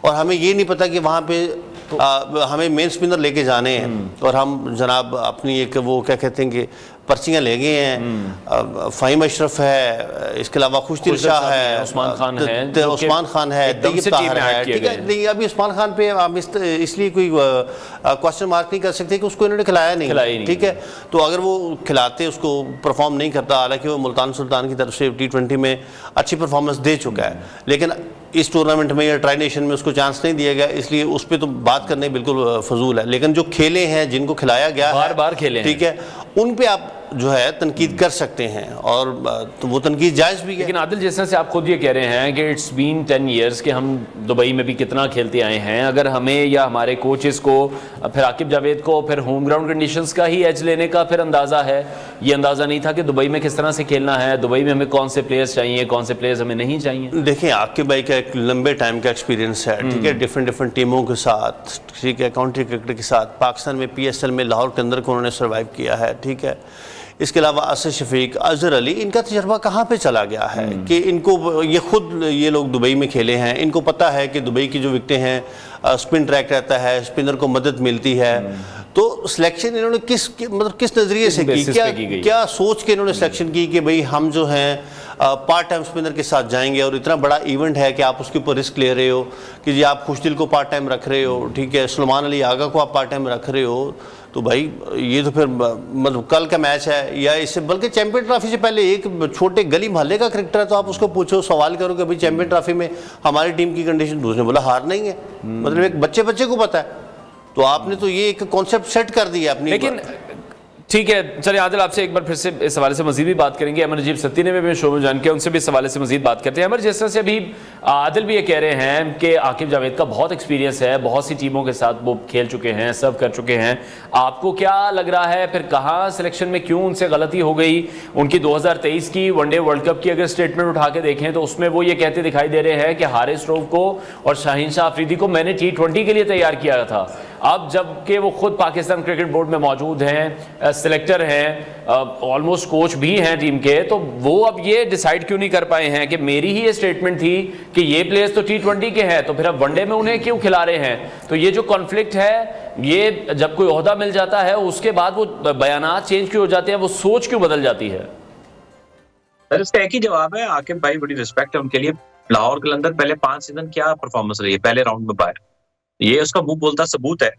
और हमें ये नहीं पता कि वहाँ पे हमें मेन स्पिनर लेके जाने हैं। और हम जनाब अपनी एक वो क्या कहते हैं कि पर्चियाँ ले गए हैं। फ़हीम अशरफ है, इसके अलावा खुशदिल शाह है, उस्मान खान है, तैयब ताहिर है, ठीक है। नहीं अभी उस्मान खान पे हम इसलिए कोई क्वेश्चन मार्क नहीं कर सकते कि उसको इन्होंने खिलाया नहीं, ठीक है। तो अगर वो खिलाते, उसको परफॉर्म नहीं करता, हालांकि वो मुल्तान सुल्तान की तरफ से T20 में अच्छी परफॉर्मेंस दे चुका है, लेकिन इस टूर्नामेंट में या ट्राई नेशन में उसको चांस नहीं दिया गया, इसलिए उस पर तो बात करने बिल्कुल फजूल है। लेकिन जो खेले हैं, जिनको खिलाया गया बार खेले, ठीक है, उन पे आप जो है तनकीद कर सकते हैं और तो वो तनकीद जायज़ भी है। लेकिन आदिल, जैसे से आप खुद ये कह रहे हैं कि इट्स बीन 10 ईयर्स कि हम दुबई में भी कितना खेलते आए हैं, अगर हमें या हमारे कोचेस को, फिर आकिब जावेद को, फिर होम ग्राउंड कंडीशंस का ही एज लेने का फिर अंदाज़ा है, ये अंदाज़ा नहीं था कि दुबई में किस तरह से खेलना है, दुबई में हमें कौन से प्लेयर्स चाहिए, कौन से प्लेयर्स हमें नहीं चाहिए। देखिए आकिब भाई का एक लंबे टाइम का एक्सपीरियंस है, ठीक है, डिफरेंट टीमों के साथ, ठीक है, काउंटी क्रिकेट के साथ, पाकिस्तान में PSL में लाहौर के अंदर को उन्होंने सर्वाइव किया है, ठीक है। इसके अलावा असद शफीक, अजहर अली, इनका तजर्बा कहाँ पे चला गया है कि इनको ये लोग दुबई में खेले हैं, इनको पता है कि दुबई की जो विकेटें हैं स्पिन ट्रैक रहता है, स्पिनर को मदद मिलती है। तो सिलेक्शन इन्होंने किस नज़रिए से की, क्या सोच के इन्होंने सिलेक्शन की कि भाई हम जो हैं पार्ट टाइम स्पिनर के साथ जाएंगे, और इतना बड़ा इवेंट है कि आप उसके ऊपर रिस्क ले रहे हो कि जी आप खुशदिल को पार्ट टाइम रख रहे हो, ठीक है, सलमान अली आगा को आप पार्ट टाइम रख रहे हो। तो भाई ये तो फिर मतलब कल का मैच है या इससे, बल्कि चैंपियन ट्रॉफी से पहले एक छोटे गली मोहल्ले का क्रिकेटर है तो आप उसको पूछो, सवाल करो कि भाई चैंपियन ट्रॉफी में हमारी टीम की कंडीशन, दूसरे बोला हार नहीं है। मतलब एक बच्चे को पता है। तो आपने तो ये एक कॉन्सेप्ट सेट कर दिया अपनी। लेकिन ठीक है, चलिए आदिल, आपसे एक बार फिर से इस हवाले से मजीद भी बात करेंगे। अमर अजीब सत्ती ने भी शो में जान के उनसे भी इस हवाले से मजीद बात करते हैं। अमर, जिस तरह से अभी आदिल भी ये कह रहे हैं कि आकिब जावेद का बहुत एक्सपीरियंस है, बहुत सी टीमों के साथ वो खेल चुके हैं, सर्व कर चुके हैं, आपको क्या लग रहा है फिर कहाँ सिलेक्शन में क्यों उनसे गलती हो गई? उनकी 2023 की वनडे वर्ल्ड कप की अगर स्टेटमेंट उठा के देखें तो उसमें वो ये कहते दिखाई दे रहे हैं कि हारिस रऊफ को और शाहीन शाह अफरीदी को मैंने T20 के लिए तैयार किया था। अब जबकि वो खुद पाकिस्तान क्रिकेट बोर्ड में मौजूद हैं, सिलेक्टर हैं, ऑलमोस्ट कोच भी हैं टीम के, तो वो अब ये डिसाइड क्यों नहीं कर पाए हैं कि मेरी ही ये स्टेटमेंट थी कि ये प्लेयर्स तो T20 के हैं, तो फिर अब वनडे में उन्हें क्यों खिला रहे हैं? तो ये जो कॉन्फ्लिक्ट है, ये जब कोई ओहदा मिल जाता है उसके बाद वो बयानात चेंज क्यों हो जाते हैं, वो सोच क्यों बदल जाती है? सर इसका एक ही जवाब है, आकिब भाई बड़ी रिस्पेक्ट है उनके लिए। लाहौर कलंदर पहले 5 सीजन क्या परफॉर्मेंस रही है, पहले राउंड में बाहर, ये उसका मुंह बोलता सबूत है।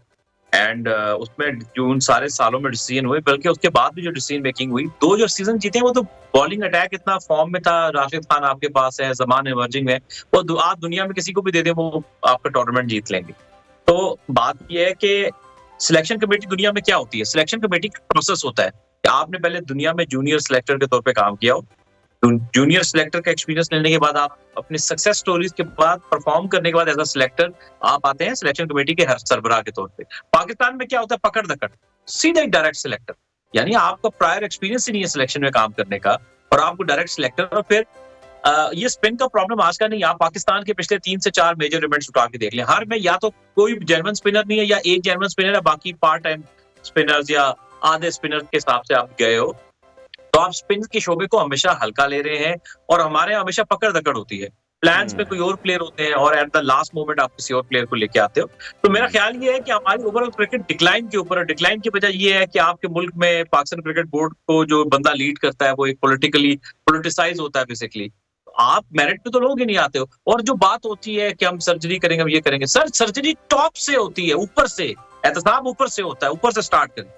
एंड उसमें जो उन सारे सालों में डिसीजन हुए, बल्कि उसके बाद भी जो डिसीजन मेकिंग हुई, 2 जो सीजन जीते वो तो बॉलिंग अटैक इतना फॉर्म में था। राशिद खान आपके पास है, जमान इमर्जिंग में, वो आप दुनिया में किसी को भी दे दे वो आपका टूर्नामेंट जीत लेंगे। तो बात यह है कि सिलेक्शन कमेटी दुनिया में क्या होती है, सिलेक्शन कमेटी का प्रोसेस होता है कि आपने पहले दुनिया में जूनियर सिलेक्टर के तौर पर काम किया हो, जूनियर सिलेक्टर का एक्सपीरियंस लेने के बाद आप अपनी सक्सेस स्टोरीज के बाद परफॉर्म करने के बाद एज अ सिलेक्टर आप आते हैं सिलेक्शन कमेटी के हर सरबराह के तौर पे। पाकिस्तान में क्या होता है, पकड़ दकड़, सीधा एक डायरेक्ट सिलेक्टर, यानी आपका प्रायर एक्सपीरियंस ही नहीं है सिलेक्शन में काम करने का और आपको डायरेक्ट सिलेक्टर। और फिर ये स्पिन का प्रॉब्लम आज का नहीं, आप पाकिस्तान के पिछले 3 से 4 मेजर इवेंट्स उठा के देख लें, हर में या तो कोई जेन्युइन स्पिनर नहीं है या एक जेन्युइन स्पिनर है, बाकी पार्ट टाइम स्पिनर्स या आधे स्पिनर के हिसाब से आप गए हो। तो आप स्पिन के शोबे को हमेशा हल्का ले रहे हैं और हमारे हमेशा पकड़ दकड़ होती है। प्लान्स में कोई और प्लेयर होते हैं और एट द लास्ट मोमेंट आप किसी और प्लेयर को लेके आते हो। तो मेरा ख्याल ये है कि हमारी ओवरऑल क्रिकेट डिक्लाइन के ऊपर, डिक्लाइन की वजह ये है कि आपके मुल्क में पाकिस्तान क्रिकेट बोर्ड को जो बंदा लीड करता है वो एक पोलिटिसाइज होता है बेसिकली। आप मेरिट पे तो लोग ही नहीं आते हो। और जो बात होती है कि हम सर्जरी करेंगे, हम ये करेंगे, सर सर्जरी टॉप से होती है, ऊपर से, एहतसाब ऊपर से होता है, ऊपर से स्टार्ट करें।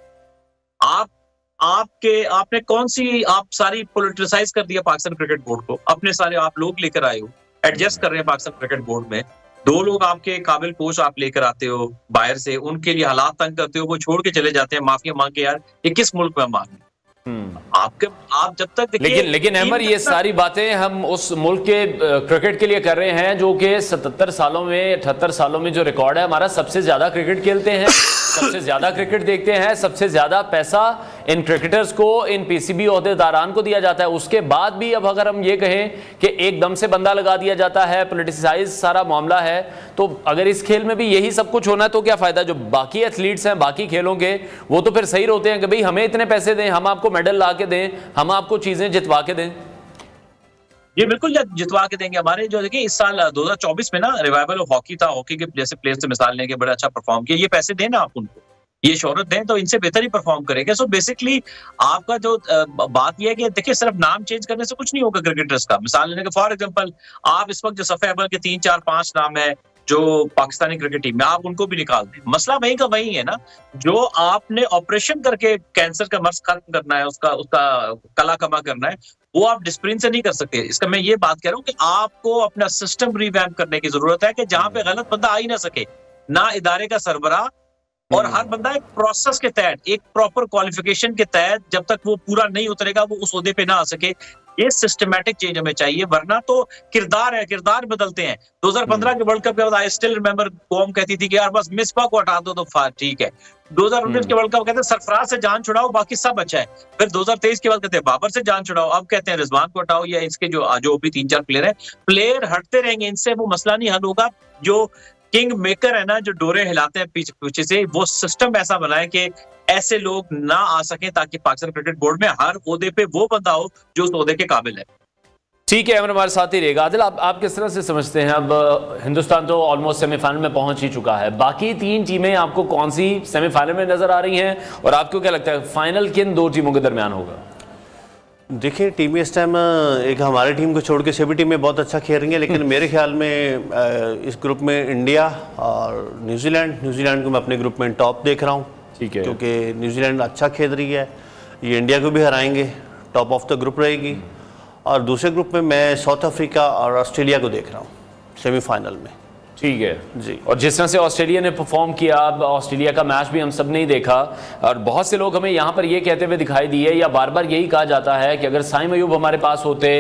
आपने कौन सी, आप सारी पोलिटिसाइज कर दिया पाकिस्तान क्रिकेट बोर्ड को, अपने सारे आप लोग लेकर आए हो, एडजस्ट कर रहे हैं पाकिस्तान क्रिकेट बोर्ड में, 2 लोग आपके काबिल कोच आप लेकर आते हो बाहर से, उनके लिए हालात तंग करते हो, वो छोड़ के चले जाते हैं माफिया मांग के, यार ये किस मुल्क में हम मांगे? आप जब तक लेकिन अहमद, ये सारी बातें हम उस मुल्क के क्रिकेट के लिए कर रहे हैं जो कि 77 सालों में 78 सालों में जो रिकॉर्ड है हमारा, सबसे ज्यादा क्रिकेट खेलते हैं, सबसे ज्यादा क्रिकेट देखते हैं, सबसे ज्यादा पैसा इन क्रिकेटर्स को, इन पीसीबी ओहदेदारान को दिया जाता है। उसके बाद भी अब अगर हम ये कहें कि एकदम से बंदा लगा दिया जाता है, पॉलिटिसाइज सारा मामला है, तो अगर इस खेल में भी यही सब कुछ होना है तो क्या फायदा? जो बाकी एथलीट्स हैं बाकी खेलों के, वो तो फिर सही होते हैं कि भाई हमें इतने पैसे दें, हम आपको मेडल ला के दें, हम आपको चीजें जितवा के दें। ये बिल्कुल जितवा के देंगे। हमारे जो देखिए इस साल 2024 में ना रिवाइवल ऑफ हॉकी था, हॉकी के जैसे प्लेयर्स से मिसाल लेके बड़ा अच्छा परफॉर्म किया, ये पैसे देना आप उनको, ये शोहरत दें तो इनसे बेहतर ही परफॉर्म करेंगे। सो बेसिकली आपका जो बात यह है कि देखिए सिर्फ नाम चेंज करने से कुछ नहीं होगा क्रिकेटर्स का। मिसाल लेने के फॉर एग्जांपल आप इस वक्त जो सफे अव्वल के 3 4 5 नाम है जो पाकिस्तानी क्रिकेट टीम में, आप उनको भी निकाल दें, मसला वही का वही है ना। जो आपने ऑपरेशन करके कैंसर का मर्ज खत्म करना है, उसका कला कमा करना है, वो आप डिस्प्रिन से नहीं कर सकते। इसका मैं ये बात कह रहा हूँ कि आपको अपना सिस्टम रिवैम्प करने की जरूरत है कि जहां पे गलत बंदा आ ही ना सके, ना इदारे का सरबराह, और हर बंदा एक प्रोसेस के तहत, एक प्रॉपर क्वालिफिकेशन के तहत, जब तक वो पूरा नहीं उतरेगा वो उस ओहदे पे ना आ सके। ये सिस्टमेटिक चेंज हमें चाहिए, वरना तो किरदार है, किरदार बदलते हैं। 2015 के वर्ल्ड कप के बाद आई स्टिल रिमेंबर कौम कहती थी कि यार बस मिसबा को हटा दो तो ठीक है। 2019 के वर्ल्ड कप कहते हैं सरफराज से जान छुड़ाओ बाकी सब अच्छा है। फिर 2023 के बाद कहते हैं बाबर से जान छुड़ाओ, अब कहते हैं रिजवान को हटाओ, या इसके जो भी 3 4 प्लेयर है, प्लेयर हटते रहेंगे, इनसे वो मसला नहीं हल होगा। जो किंग मेकर है ना, जो डोरे हिलाते हैं पीछे से, वो सिस्टम ऐसा बनाए कि ऐसे लोग ना आ सकें, ताकि पाकिस्तान क्रिकेट बोर्ड में हर ओहदे पे वो बंदा हो जो उस ओहदे के काबिल है। ठीक है, अमर हमारे साथ ही रहेगा। आदिल, आप किस तरह से समझते हैं? अब हिंदुस्तान तो ऑलमोस्ट सेमीफाइनल में पहुंच ही चुका है, बाकी 3 टीमें आपको कौन सी सेमीफाइनल में नजर आ रही हैं, और आपको क्या लगता है फाइनल किन 2 टीमों के दरमियान होगा? देखिए टीमें इस टाइम एक हमारी टीम को छोड़ के सभी टीमें बहुत अच्छा खेल रही हैं, लेकिन मेरे ख्याल में इस ग्रुप में इंडिया और न्यूजीलैंड को मैं अपने ग्रुप में टॉप देख रहा हूँ। ठीक है, क्योंकि न्यूजीलैंड अच्छा खेल रही है, ये इंडिया को भी हराएंगे, टॉप ऑफ द ग्रुप रहेगी। और दूसरे ग्रुप में मैं साउथ अफ्रीका और ऑस्ट्रेलिया को देख रहा हूँ सेमीफाइनल में। ठीक है जी। और जिस तरह से ऑस्ट्रेलिया ने परफॉर्म किया, अब ऑस्ट्रेलिया का मैच भी हम सब ने ही देखा, और बहुत से लोग हमें यहाँ पर ये कहते हुए दिखाई दिए, या बार बार यही कहा जाता है कि अगर साइम अयूब हमारे पास होते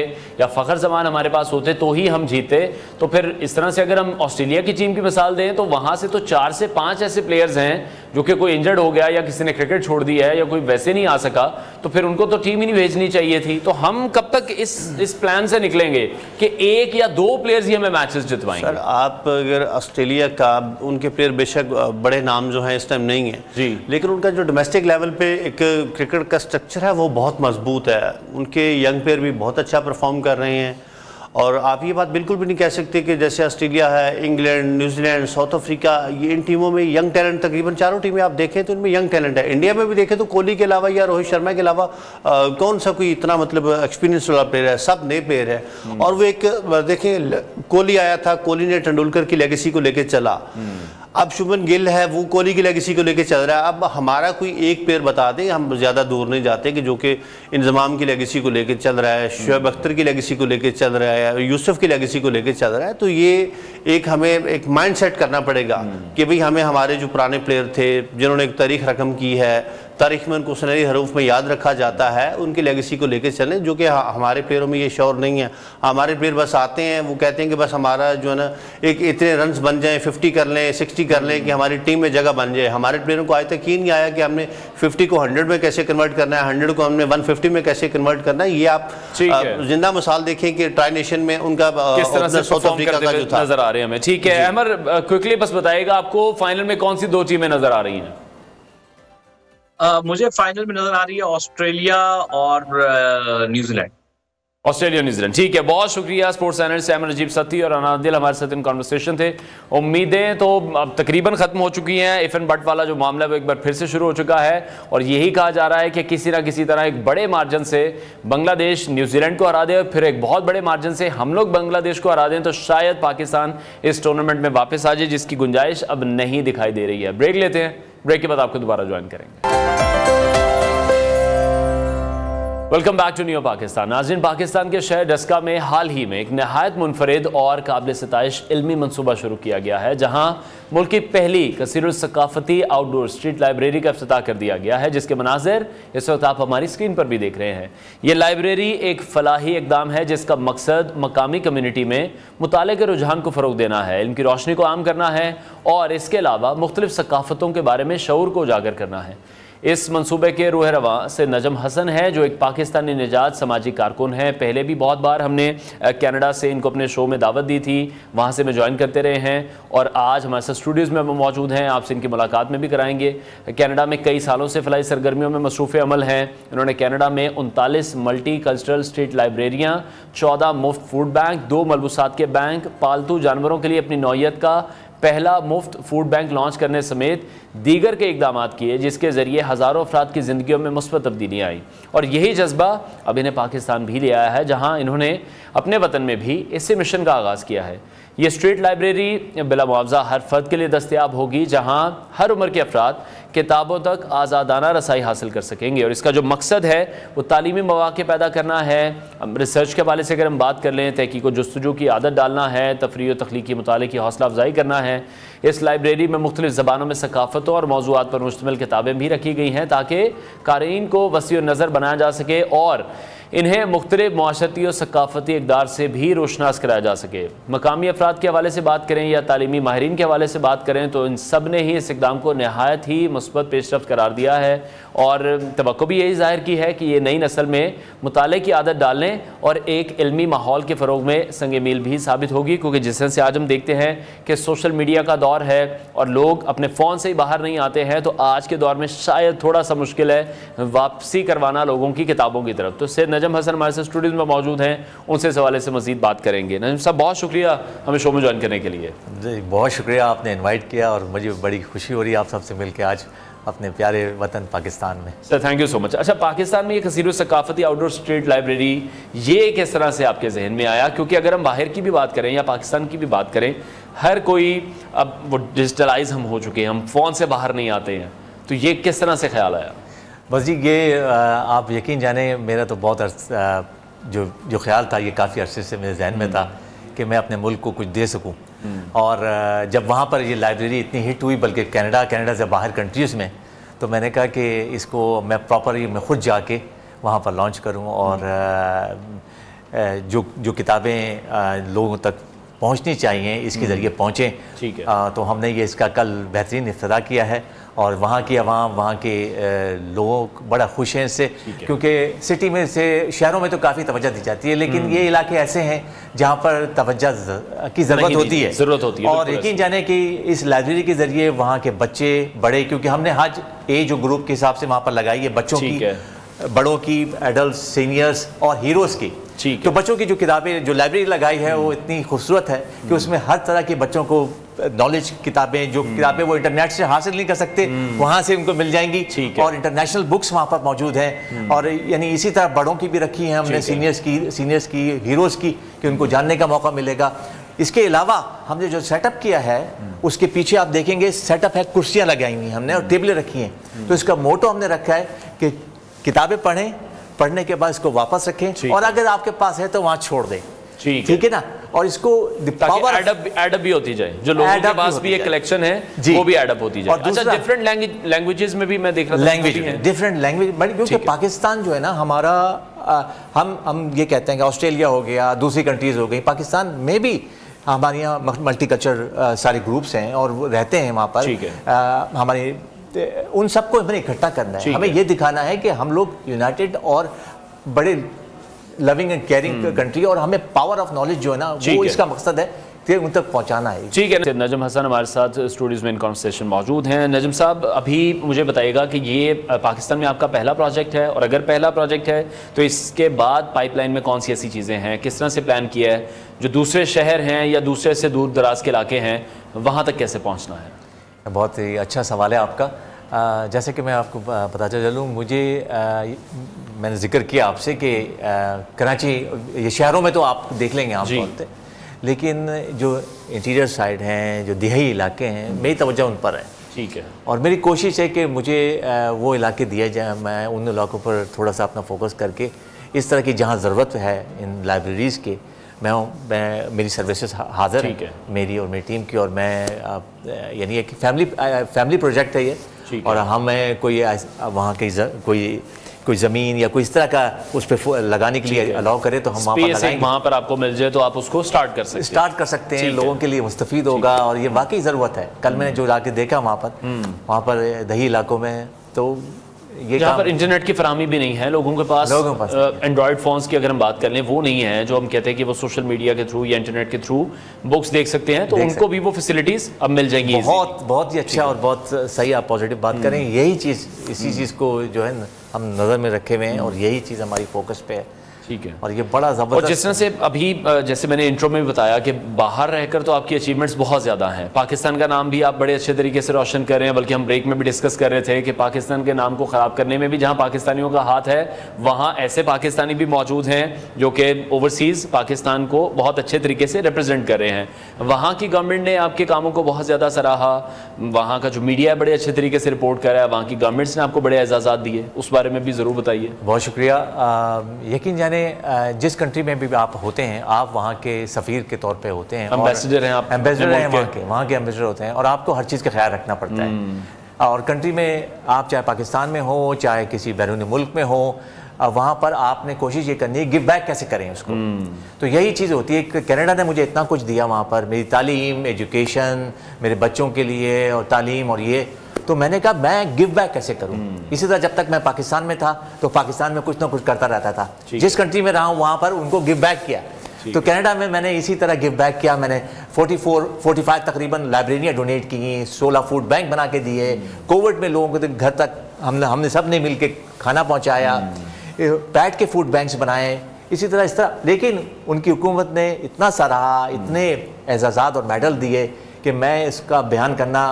या फ़खर जमान हमारे पास होते तो ही हम जीते। तो फिर इस तरह से अगर हम ऑस्ट्रेलिया की टीम की मिसाल दें तो वहाँ से तो 4 से 5 ऐसे प्लेयर्स हैं जो कि कोई इंजर्ड हो गया या किसी ने क्रिकेट छोड़ दी है या कोई वैसे नहीं आ सका, तो फिर उनको तो टीम ही नहीं भेजनी चाहिए थी। तो हम कब तक इस प्लान से निकलेंगे कि 1 या 2 प्लेयर्स ही हमें मैचेस जितवाएंगे? सर आप अगर ऑस्ट्रेलिया का, उनके प्लेयर बेशक बड़े नाम जो हैं इस टाइम नहीं है जी, लेकिन उनका जो डोमेस्टिक लेवल पे एक क्रिकेट का स्ट्रक्चर है वो बहुत मजबूत है, उनके यंग प्लेयर भी बहुत अच्छा परफॉर्म कर रहे हैं। और आप ये बात बिल्कुल भी नहीं कह सकते कि जैसे ऑस्ट्रेलिया है, इंग्लैंड, न्यूजीलैंड, साउथ अफ्रीका, ये इन टीमों में यंग टैलेंट, तकरीबन चारों टीमें आप देखें तो इनमें यंग टैलेंट है। इंडिया में भी देखें तो कोहली के अलावा या रोहित शर्मा के अलावा कौन सा कोई इतना मतलब एक्सपीरियंस वाला प्लेयर है, सब नए प्लेयर है। और वो एक देखें, कोहली आया था, कोहली ने तेंदुलकर की लेगेसी को लेकर चला, अब शुभमन गिल है, वो कोहली की लेगेसी को लेकर चल रहा है। अब हमारा कोई एक प्लेयर बता दें, हम ज़्यादा दूर नहीं जाते, कि जो कि इंजमाम की लेगेसी को लेकर चल रहा है, शुएब अख्तर की लेगेसी को लेकर चल रहा है, यूसुफ की लेगेसी को लेकर चल रहा है। तो ये एक हमें एक माइंड सेट करना पड़ेगा कि भाई हमें हमारे जो पुराने प्लेयर थे जिन्होंने एक तारीख रकम की है, तारीख में उनको सुनहरी हरूफ में याद रखा जाता है, उनकी लेगेसी को लेकर चलें, जो कि हमारे प्लेयरों में ये शौर नहीं है। हमारे प्लेयर बस आते हैं, वो कहते हैं कि बस हमारा जो है ना एक इतने रन्स बन जाएं, 50 कर लें, 60 कर लें कि हमारी टीम में जगह बन जाए। हमारे प्लेयरों को आज तक ये नहीं आया कि हमने 50 को 100 में कैसे कन्वर्ट करना है, 100 को हमने 150 में कैसे कन्वर्ट करना है। ये आप जिंदा मिसाल देखें कि ट्राई नेशन में उनका किस तरह से साउथ अफ्रीका का जो था नजर आ रहे हैं हमें। ठीक है अमर, क्विकली बस बताइएगा आपको फाइनल में कौन सी 2 टीमें नजर आ रही हैं? मुझे फाइनल में नजर आ रही है ऑस्ट्रेलिया और न्यूजीलैंड। ऑस्ट्रेलिया न्यूजीलैंड, ठीक है। बहुत शुक्रिया स्पोर्ट्स एनालिस्ट अहमद नजीब सत्ती और अनादिल हमारे साथ इन कॉन्वर्सेशन थे। उम्मीदें तो अब तकरीबन खत्म हो चुकी हैं। इफ एंड बट वाला जो मामला है वो एक बार फिर से शुरू हो चुका है और यही कहा जा रहा है कि किसी ना किसी तरह एक बड़े मार्जिन से बांग्लादेश न्यूजीलैंड को हरा दे, फिर एक बहुत बड़े मार्जिन से हम लोग बांग्लादेश को हरा दें तो शायद पाकिस्तान इस टूर्नामेंट में वापस आ जाए, जिसकी गुंजाइश अब नहीं दिखाई दे रही है। ब्रेक लेते हैं, ब्रेक के बाद आपको दोबारा ज्वाइन करेंगे। Welcome back to new Pakistan. नाज़रीन, पाकिस्तान के शहर डस्का में हाल ही में एक नहायत मुनफरिद और काबिल सिताइश इल्मी मनसूबा शुरू किया गया है, जहां मुल्क की पहली कसीरुल सकाफती आउटडोर स्ट्रीट लाइब्रेरी का इफ्तिताह कर दिया गया है, जिसके मनाज़िर इस वक्त आप हमारी स्क्रीन पर भी देख रहे हैं। ये लाइब्रेरी एक फलाही इकदाम है जिसका मकसद मकामी कम्यूनिटी में मुताले के रुझान को फ़रोग देना है, इनकी रोशनी को आम करना है और इसके अलावा मुख्तलिफ सकाफ़तों के बारे में शऊर को उजागर करना है। इस मंसूबे के रूह रवां से नजम हसन है, जो एक पाकिस्तानी निजात समाजी कारकुन है। पहले भी बहुत बार हमने कनाडा से इनको अपने शो में दावत दी थी, वहाँ से मैं ज्वाइन करते रहे हैं और आज हमारे साथ स्टूडियोज़ में मौजूद हैं। आपसे इनकी मुलाकात में भी कराएंगे। कनाडा में कई सालों से फ़लाई सरगर्मियों में मसरूफ़ अमल हैं। इन्होंने कनाडा में 39 मल्टी कल्चरल स्ट्रीट लाइब्रेरियाँ, 14 मुफ्त फूड बैंक, 2 मलबूसात के बैंक, पालतू जानवरों के लिए अपनी नौइयत का पहला मुफ्त फूड बैंक लॉन्च करने समेत दीगर के इकदाम किए, जिसके ज़रिए हज़ारों अफराद की ज़िंदगियों में मुस्बत तब्दीलियाँ आई और यही जज्बा अब इन्हें पाकिस्तान भी ले आया है, जहाँ इन्होंने अपने वतन में भी इसी मिशन का आगाज़ किया है। ये स्ट्रीट लाइब्रेरी बिला मुआवजा हर फर्द के लिए दस्तयाब होगी, जहाँ हर उम्र के अफराद किताबों तक आज़ादाना रसाई हासिल कर सकेंगे और इसका जो मकसद है वो तालीमी मौक़े पैदा करना है। रिसर्च के हवाले से अगर हम बात कर लें, तहक़ीक़ व जुस्तजू की आदत डालना है, तफरीह व तख्लीक़ी मुताले की हौसला अफजाई करना है। इस लाइब्रेरी में मुख्तलिफ़ ज़बानों में सकाफ़तों और मौज़ूआत पर मुश्तमिल किताबें भी रखी गई हैं ताकि क़ारीन को वसी नज़र बनाया जा सके और इन्हें मुख्तलिफ माशरती और सकाफ़ती इक़दार से भी रोशनास कराया जा सके। मकामी अफराद के हवाले से बात करें या तालीमी माहिरीन के हवाले से बात करें तो इन सब ने ही इस इक़दाम को नहायत ही मुस्बत पेशरफ्त करार दिया है और तवक्को भी यही ज़ाहिर की है कि ये नई नस्ल में मुताले की आदत डालने और एक इल्मी माहौल के फ़रोग में संग मील भी साबित होगी, क्योंकि जिस तरह से आज हम देखते हैं कि सोशल मीडिया का दौर है और लोग अपने फ़ोन से ही बाहर नहीं आते हैं, तो आज के दौर में शायद थोड़ा सा मुश्किल है वापसी करवाना लोगों की किताबों की तरफ। तो नजम हसन हमारे साथ स्टूडियो में मौजूद हैं, उनसे इस हवाले से मज़ीद बात करेंगे। नजम साहब, बहुत शुक्रिया हमें शो में ज्वाइन करने के लिए। जी, बहुत शुक्रिया, आपने इनवाइट किया और मुझे बड़ी खुशी हो रही है आप सबसे मिलकर आज अपने प्यारे वतन पाकिस्तान में। Sir, thank you so much. अच्छा, पाकिस्तान में ये कसीर सकाफती आउटडोर स्ट्रीट लाइब्रेरी, ये किस तरह से आपके जहन में आया? क्योंकि अगर हम बाहर की भी बात करें या पाकिस्तान की भी बात करें, हर कोई अब वो डिजिटलाइज हम हो चुके हैं, हम फ़ोन से बाहर नहीं आते हैं, तो ये किस तरह से ख्याल आया? बस जी, ये आप यकीन जाने, मेरा तो बहुत जो ख्याल था ये काफ़ी अरसे से मेरे जहन में था कि मैं अपने मुल्क को कुछ दे सकूं। और जब वहाँ पर ये लाइब्रेरी इतनी हिट हुई, बल्कि कनाडा से बाहर कंट्रीज़ में, तो मैंने कहा कि इसको मैं प्रॉपरली मैं ख़ुद जाके वहाँ पर लॉन्च करूँ और जो किताबें लोगों तक पहुँचनी चाहिए इसके ज़रिए पहुँचें। ठीक है। तो हमने ये इसका कल बेहतरीन इफ्तिताह किया है और वहाँ की आवाम, वहाँ के लोग बड़ा खुश हैं इससे, क्योंकि सिटी में से शहरों में तो काफ़ी तवज्जो दी जाती है, लेकिन ये इलाके ऐसे हैं जहाँ पर तवज्जो की ज़रूरत होती है। और यकीन जाने कि इस लाइब्रेरी के ज़रिए वहाँ के बच्चे बड़े, क्योंकि हमने आज एज और ग्रुप के हिसाब से वहाँ पर लगाई है, बच्चों की, बड़ों की, एडल्ट, सीनियर्स और हीरोज़ की। तो बच्चों की जो किताबें, जो लाइब्रेरी लगाई है वो इतनी खूबसूरत है कि उसमें हर तरह के बच्चों को नॉलेज किताबें, जो किताबें वो इंटरनेट से हासिल नहीं कर सकते, वहाँ से उनको मिल जाएंगी और इंटरनेशनल बुक्स वहाँ पर मौजूद हैं। और यानी इसी तरह बड़ों की भी रखी हैं हमने, सीनियर्स की, हीरोज़ की, कि उनको जानने का मौका मिलेगा। इसके अलावा हमने जो सेटअप किया है उसके पीछे आप देखेंगे सेटअप है, कुर्सियाँ लगाई हुई हमने और टेबलें रखी हैं। तो इसका मोटो हमने रखा है कि किताबें पढ़ें, पढ़ने के बाद इसको वापस रखें और अगर आपके पास है तो वहाँ छोड़ दें। ठीक है ना। और इसको पावर एडअप भी होती जाए, जो लोगों के पास भी एक कलेक्शन है वो भी एडअप होती जाए। अच्छा, डिफरेंट लैंग्वेजेस में भी मैं देख रहा था, डिफरेंट लैंग्वेज, क्योंकि पाकिस्तान जो है ना हमारा, हम ये कहते हैं कि ऑस्ट्रेलिया हो गया, दूसरी कंट्रीज हो गई, पाकिस्तान में भी हमारे यहाँ मल्टीकल्चर सारे ग्रुप्स हैं और वो रहते हैं वहाँ पर। हमारे उन सबको हमें इकट्ठा करना है, हमें ये दिखाना है कि हम लोग यूनाइटेड और बड़े लविंग एंड केयरिंग कंट्री, और हमें पावर ऑफ नॉलेज जो है ना वो इसका मकसद है उन तक पहुँचाना है। ठीक है, नजम हसन हमारे साथ स्टूडियोज़ में इन कॉन्वर्सेशन मौजूद हैं। नजम साहब, अभी मुझे बताइएगा कि ये पाकिस्तान में आपका पहला प्रोजेक्ट है, और अगर पहला प्रोजेक्ट है तो इसके बाद पाइपलाइन में कौन सी ऐसी चीज़ें हैं, किस तरह से प्लान किया है, जो दूसरे शहर हैं या दूसरे से दूर दराज के इलाके हैं वहाँ तक कैसे पहुँचना है? बहुत ही अच्छा सवाल है आपका। जैसे कि मैं आपको बताता चलूँ, मुझे मैंने जिक्र किया आपसे कि कराची, ये शहरों में तो आप देख लेंगे आम तौर पे, लेकिन जो इंटीरियर साइड हैं, जो दिहाई इलाके हैं, मेरी तवज्जो उन पर है। ठीक है। और मेरी कोशिश है कि मुझे वो इलाके दिए जाए, मैं उन इलाकों पर थोड़ा सा अपना फोकस करके इस तरह की जहाँ ज़रूरत है इन लाइब्रेरीज़ के, मैं मेरी सर्विसेज हाज़िर है मेरी और मेरी टीम की, और मैं यानी एक फैमिली प्रोजेक्ट है ये, और हमें कोई वहाँ की कोई ज़मीन या कोई इस तरह का उस पर लगाने के लिए अलाउ करे तो हम वहाँ पर लगाएंगे। वहाँ पर आपको मिल जाए तो आप उसको स्टार्ट कर सकते हैं, लोगों के लिए मुस्तफ़ीद होगा, और ये वाकई ज़रूरत है। कल मैंने जो इलाके देखा वहाँ पर दही इलाकों में, तो ये जहाँ पर इंटरनेट की फराहमी भी नहीं है लोगों के पास एंड्रॉयड फ़ोन्स की अगर हम बात कर लें वो नहीं है, जो हम कहते हैं कि वो सोशल मीडिया के थ्रू या इंटरनेट के थ्रू बुक्स देख सकते हैं, तो उनको भी वो फैसिलिटीज़ अब मिल जाएंगी। बहुत ही अच्छा और बहुत सही आप पॉजिटिव बात करें। यही चीज़, इसी चीज़ को जो है हम नज़र में रखे हुए हैं, और यही चीज़ हमारी फोकस पे है। ठीक है। और ये बड़ा ज़बरदस्त, और जिस तरह से अभी जैसे मैंने इंट्रो में भी बताया कि बाहर रहकर तो आपकी अचीवमेंट्स बहुत ज़्यादा हैं, पाकिस्तान का नाम भी आप बड़े अच्छे तरीके से रोशन कर रहे हैं, बल्कि हम ब्रेक में भी डिस्कस कर रहे थे कि पाकिस्तान के नाम को ख़राब करने में भी जहाँ पाकिस्तानियों का हाथ है, वहाँ ऐसे पाकिस्तानी भी मौजूद हैं जो कि ओवरसीज़ पाकिस्तान को बहुत अच्छे तरीके से रिप्रेजेंट कर रहे हैं। वहाँ की गवर्नमेंट ने आपके कामों को बहुत ज़्यादा सराहा, वहाँ का जो मीडिया है बड़े अच्छे तरीके से रिपोर्ट कर रहा है, वहाँ की गवर्नमेंट्स ने आपको बड़े एजाज़ात दिए, उस बारे में भी ज़रूर बताइए। बहुत शुक्रिया। यकीन जाने जिस कंट्री में भी आप होते हैं, आप वहाँ के सफ़ीर के तौर पे होते हैं, एम्बेसडर हैं आप, एम्बेसडर हैं वहाँ के एम्बेसडर होते हैं, और आपको हर चीज़ का ख्याल रखना पड़ता है। और कंट्री में आप चाहे पाकिस्तान में हो, चाहे किसी बैरून मुल्क में हो, वहाँ पर आपने कोशिश ये करनी है गिव बैक कैसे करें उसको। तो यही चीज़ होती है कि कनाडा ने मुझे इतना कुछ दिया वहाँ पर, मेरी तालीम, एजुकेशन, मेरे बच्चों के लिए और तालीम, और ये तो मैंने कहा मैं गिव बैक कैसे करूं। इसी तरह जब तक मैं पाकिस्तान में था तो पाकिस्तान में कुछ ना कुछ करता रहता था, जिस कंट्री में रहा हूं वहां पर उनको गिव बैक किया। तो कनाडा में मैंने इसी तरह गिव बैक किया। मैंने 45 तकरीबन लाइब्रेरियाँ डोनेट की, 16 फूड बैंक बना के दिए, कोविड में लोगों के घर तक हमने सब ने मिल के खाना पहुँचाया, पैट के फूड बैंक्स बनाए, इस तरह। लेकिन उनकी हुकूमत ने इतना सराहा, इतने एजाज़ात और मेडल दिए कि मैं इसका बयान करना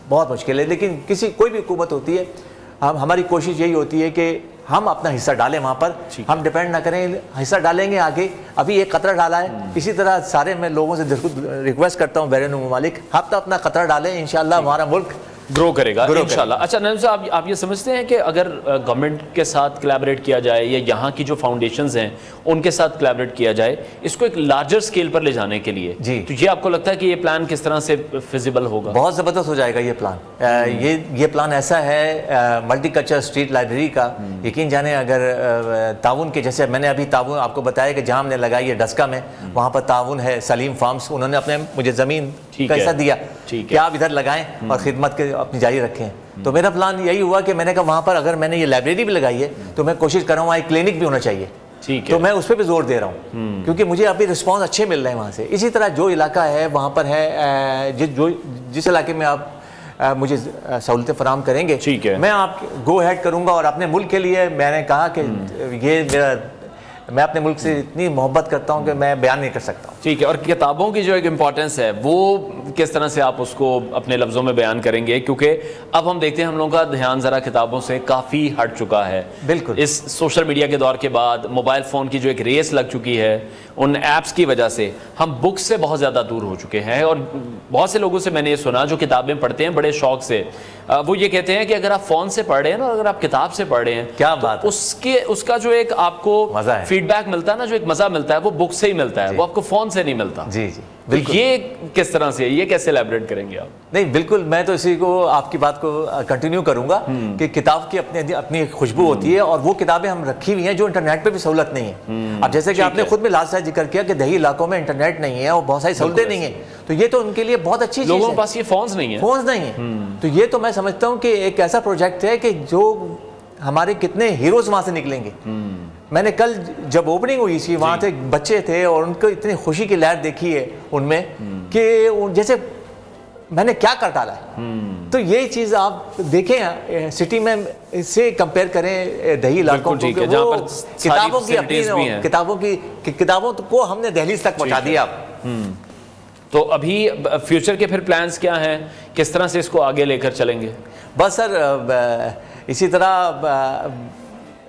बहुत मुश्किल है। लेकिन कोई भी हुकूमत होती है, हमारी कोशिश यही होती है कि हम अपना हिस्सा डालें वहाँ पर, हम डिपेंड ना करें, हिस्सा डालेंगे आगे। अभी एक कतरा डाला है, इसी तरह सारे मैं लोगों से रिक्वेस्ट करता हूँ, बैरून ममालिक, आप तो अपना कतरा डालें, इंशाल्लाह हमारा मुल्क ग्रो करेगा इंशाल्लाह। अच्छा नजम साहब, आप ये समझते हैं कि अगर गवर्नमेंट के साथ कोलैबोरेट किया जाए या यहाँ की जो फाउंडेशंस हैं उनके साथ कोलैबोरेट किया जाए, इसको एक लार्जर स्केल पर ले जाने के लिए, जी, तो ये आपको लगता है कि ये प्लान किस तरह से फिजिबल होगा? बहुत ज़बरदस्त हो जाएगा ये प्लान। ये प्लान ऐसा है मल्टीकल्चरल स्ट्रीट लाइब्रेरी का। यकीन जाने अगर ताउन के, जैसे मैंने अभी ताउन आपको बताया कि जहाँ हमने लगाई है डस्का में, वहाँ पर ताउन है, सलीम फार्म्स, उन्होंने अपने मुझे ज़मीन का हिस्सा दिया कि आप इधर लगाएं और खिदमत के अपनी जारी रखें। तो मेरा प्लान यही हुआ कि मैंने कहा वहाँ पर अगर मैंने ये लाइब्रेरी भी लगाई है तो मैं कोशिश कर रहा हूँ वहाँ एक क्लिनिक भी होना चाहिए। ठीक है। तो मैं उस पर भी जोर दे रहा हूँ क्योंकि मुझे अभी रिस्पांस अच्छे मिल रहे हैं वहाँ से। इसी तरह जो इलाका है वहाँ पर है, जिस इलाके में आप मुझे सहूलतें फराहम करेंगे, ठीक है, मैं आप गो हेड करूँगा। और अपने मुल्क के लिए मैंने कहा कि ये मैं अपने मुल्क से इतनी मोहब्बत करता हूँ कि मैं बयान नहीं कर सकता हूँ। ठीक है। और किताबों की जो एक इम्पॉर्टेंस है वो किस तरह से आप उसको अपने लफ्ज़ों में बयान करेंगे, क्योंकि अब हम देखते हैं हम लोगों का ध्यान ज़रा किताबों से काफ़ी हट चुका है। बिल्कुल, इस सोशल मीडिया के दौर के बाद मोबाइल फ़ोन की जो एक रेस लग चुकी है, उन ऐप्स की वजह से हम बुक्स से बहुत ज़्यादा दूर हो चुके हैं। और बहुत से लोगों से मैंने ये सुना जो किताबें पढ़ते हैं बड़े शौक से, वो ये कहते हैं कि अगर आप फ़ोन से पढ़ रहे हैं ना, अगर आप किताब से पढ़ रहे हैं, क्या बात, तो उसका जो एक आपको फीडबैक मिलता है ना, जो एक मज़ा मिलता है, वो बुक से ही मिलता है, वो आपको फ़ोन से नहीं मिलता। जी जी, बिल्कुल। ये किस तरह से, ये कैसे एलैबोरेट करेंगे आप? नहीं, बिल्कुल, मैं तो इसी को, आपकी बात को कंटिन्यू करूंगा कि किताब की अपनी खुशबू होती है, और वो किताबें हम रखी हुई हैं जो इंटरनेट पे भी सहूलत नहीं है। अब जैसे कि आपने खुद में लास्ट टाइम जिक्र किया कि दही इलाकों में इंटरनेट नहीं है और बहुत सारी सहूलतें नहीं है, तो ये तो उनके लिए बहुत अच्छी चीज़ है। लोगों के पास ये फोन्स नहीं है, तो ये तो मैं समझता हूँ कि एक ऐसा प्रोजेक्ट है कि जो हमारे कितने हीरोज वहां से निकलेंगे। मैंने कल जब ओपनिंग हुई थी वहां से बच्चे थे और उनको इतनी खुशी की लहर देखी है उनमें कि जैसे मैंने क्या कर डाला है। तो यही चीज आप देखें सिटी में इससे कंपेयर करें दही इलाकों को, जहाँ पर किताबों की अपनी किताबों को हमने दहलीज तक पहुंचा दिया। तो अभी फ्यूचर के फिर प्लान्स क्या हैं, किस तरह से इसको आगे लेकर चलेंगे? बस सर इसी तरह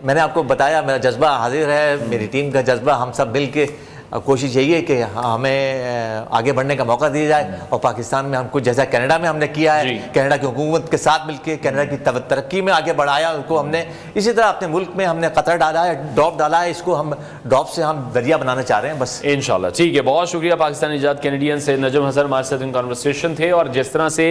मैंने आपको बताया मेरा जज्बा हाजिर है, मेरी टीम का जज्बा, हम सब मिल के कोशिश यही है कि हमें आगे बढ़ने का मौका दिया जाए। और पाकिस्तान में हम कुछ जैसा कनाडा में हमने किया है, कनाडा की हुकूमत के साथ मिलकर कनाडा की तरक्की में आगे बढ़ाया उनको हमने, इसी तरह अपने मुल्क में हमने कतर डाला है, ड्रॉप डाला है, इसको हम ड्रॉप से हम दरिया बनाना चाह रहे हैं बस इंशाल्लाह। ठीक है, बहुत शुक्रिया पाकिस्तानी इजाद कैनेडियन से नजम हसन हमारे साथ इन कॉन्वर्सेशन थे। और जिस तरह से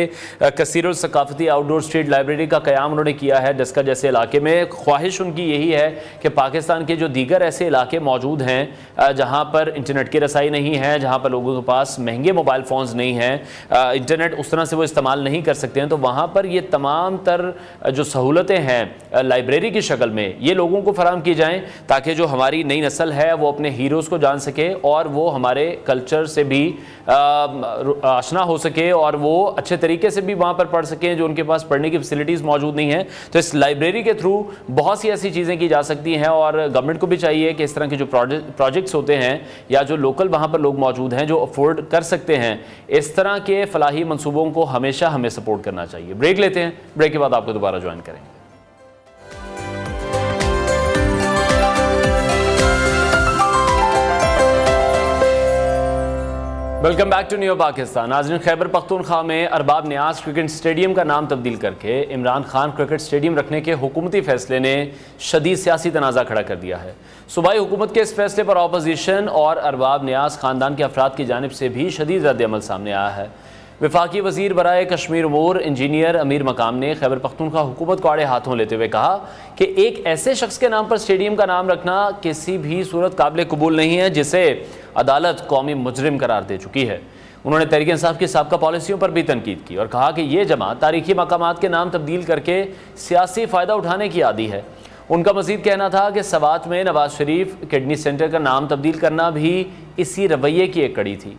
कसीरुल सकाफती आउटडोर स्ट्रीट लाइब्रेरी का क़याम उन्होंने किया है डस्का जैसे इलाके में, ख्वाहिश उनकी यही है कि पाकिस्तान के जो दीगर ऐसे इलाके मौजूद हैं जहाँ पर इंटरनेट की रसाई नहीं है, जहाँ पर लोगों के पास महंगे मोबाइल फ़ोन्स नहीं हैं, इंटरनेट उस तरह से वो इस्तेमाल नहीं कर सकते हैं, तो वहाँ पर ये तमाम तर जो सहूलतें हैं लाइब्रेरी की शक्ल में ये लोगों को फराहम की जाएँ, ताकि जो हमारी नई नस्ल है वो अपने हीरोज़ को जान सके और वो हमारे कल्चर से भी आशना हो सके और वो अच्छे तरीके से भी वहाँ पर पढ़ सकें जो उनके पास पढ़ने की फैसिलिटीज़ मौजूद नहीं हैं। तो इस लाइब्रेरी के थ्रू बहुत सी ऐसी चीज़ें की जा सकती हैं और गवर्नमेंट को भी चाहिए कि इस तरह के जो प्रोजेक्ट्स होते हैं या जो लोकल वहाँ पर लोग मौजूद हैं जो अफोर्ड कर सकते हैं, इस तरह के फलाही मंसूबों को हमेशा हमें सपोर्ट करना चाहिए। ब्रेक लेते हैं, ब्रेक के बाद आपको दोबारा ज्वाइन करेंगे। Welcome back to new Pakistan. नाज़रीन, खैबर पख्तूनख्वा में अरबाब नियाज क्रिकेट स्टेडियम का नाम तब्दील करके इमरान खान क्रिकेट स्टेडियम रखने के हुकूमती फैसले ने शदीद सियासी तनाज़ा खड़ा कर दिया है। सूबाई हुकूमत के इस फैसले पर अपोजिशन और अरबाब नियाज ख़ानदान के अफराद की जानिब से भी शदीद रद्द-ए-अमल सामने आया है। वफाकी वज़ीर बराए कश्मीर उमूर इंजीनियर अमीर मकाम ने खैबर पख्तूनख्वा हुकूमत को आड़े हाथों लेते हुए कहा कि एक ऐसे शख्स के नाम पर स्टेडियम का नाम रखना किसी भी सूरत काबिल कबूल नहीं है जिसे अदालत कौमी मुजरिम करार दे चुकी है। उन्होंने तहरीक इंसाफ की साबका पॉलिसियों पर भी तनकीद की और कहा कि ये जमात तारीखी मकामात के नाम तब्दील करके सियासी फ़ायदा उठाने की आदी है। उनका मज़ीद कहना था कि सवात में नवाज शरीफ किडनी सेंटर का नाम तब्दील करना भी इसी रवैये की एक कड़ी थी।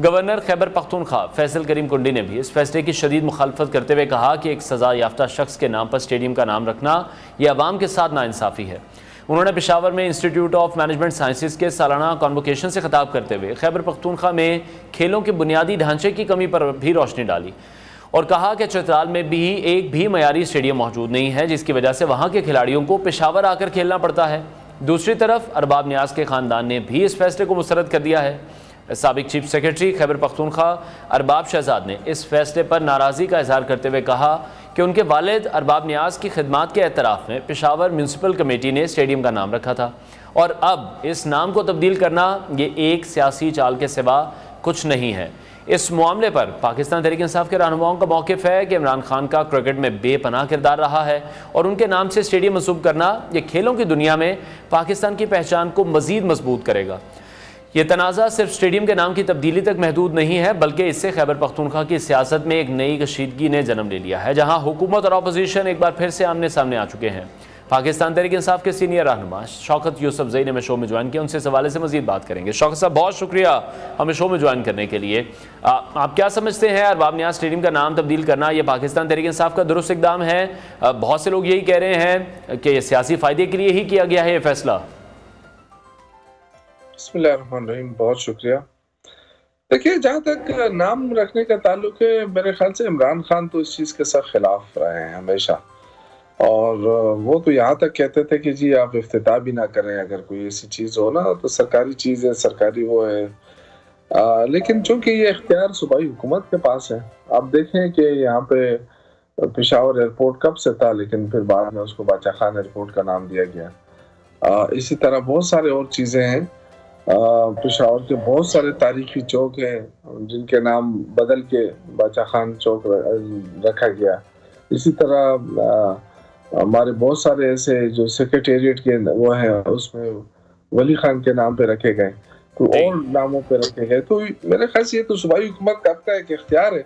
गवर्नर खैबर पख्तूनख्वा फैसल करीम कुंडी ने भी इस फैसले की शदीद मुखालफत करते हुए कहा कि एक सज़ा याफ्ता शख्स के नाम पर स्टेडियम का नाम रखना यह अवाम के साथ नाइंसाफ़ी है। उन्होंने पेशावर में इंस्टीट्यूट ऑफ मैनेजमेंट साइंसेज के सालाना कॉन्वोकेशन से खिताब करते हुए खैबर पख्तूनख्वा में खेलों के बुनियादी ढांचे की कमी पर भी रोशनी डाली और कहा कि चित्राल में भी एक भी मयारी स्टेडियम मौजूद नहीं है जिसकी वजह से वहाँ के खिलाड़ियों को पेशावर आकर खेलना पड़ता है। दूसरी तरफ अरबाब नियाज के ख़ानदान ने भी इस फैसले को मुस्तरद कर दिया है। साबिक चीफ सेक्रेटरी खैबर पख्तूनख्वा अरबाब शहजाद ने इस फैसले पर नाराज़गी का इजहार करते हुए कहा कि उनके वालिद अरबाब नियाज की खिदमात के एतराफ़ में पेशावर म्यूनसिपल कमेटी ने स्टेडियम का नाम रखा था और अब इस नाम को तब्दील करना ये एक सियासी चाल के सिवा कुछ नहीं है। इस मामले पर पाकिस्तान तहरीक इंसाफ के रहनुमाओं का मौक़िफ़ है कि इमरान खान का क्रिकेट में बेपनाह किरदार रहा है और उनके नाम से स्टेडियम मंसूब करना ये खेलों की दुनिया में पाकिस्तान की पहचान को मज़ीद मजबूत करेगा। ये तनाज़ा सिर्फ स्टेडियम के नाम की तब्दीली तक महदूद नहीं है बल्कि इससे खैबर पख्तूनख्वा की सियासत में एक नई कशीदगी ने जन्म ले लिया है जहाँ हुकूमत और अपोजिशन एक बार फिर से आमने सामने आ चुके हैं। पाकिस्तान तहरीक इंसाफ के सीनियर रहनुमा शौकत यूसुफ ज़ई ने हमें शो में ज्वाइन किया, उनसे इस हवाले से मज़ीद बात करेंगे। शौकत साहब, बहुत शुक्रिया हमें शो में ज्वाइन करने के लिए। आप क्या समझते हैं अरबाब नियाज स्टेडियम का नाम तब्दील करना ये पाकिस्तान तहरीक इंसाफ का दुरुस्त इक़दाम है? बहुत से लोग यही कह रहे हैं कि सियासी फ़ायदे के लिए ही किया गया है ये फैसला। बिस्मिल्लाहिर्रहमानिर्रहीम, बहुत शुक्रिया। देखिए, जहाँ तक नाम रखने का ताल्लुक है, मेरे ख्याल से इमरान खान तो इस चीज़ के साथ खिलाफ रहे हैं हमेशा और वो तो यहाँ तक कहते थे कि जी आप इफ्तिताह भी ना करें, अगर कोई ऐसी चीज़ हो ना तो सरकारी चीज़ है, सरकारी वो है। लेकिन चूंकि ये इख्तियार सूबाई हुकूमत के पास है, आप देखें कि यहाँ पे पेशावर एयरपोर्ट कब से था लेकिन फिर बाद में उसको बादशाह खान एयरपोर्ट का नाम दिया गया। इसी तरह बहुत सारे और चीज़ें हैं। पेशावर के बहुत सारे तारीखी चौक हैं जिनके नाम बदल के बादशाह खान चौक रखा गया। इसी तरह हमारे बहुत सारे ऐसे जो सेक्रेटेरिएट के वो हैं उसमें वली खान के नाम पे रखे गए, तो और नामों पे रखे गए। तो मेरे ख्याल से ये तो सूबाई हुकूमत का अपना एक इख्तियार है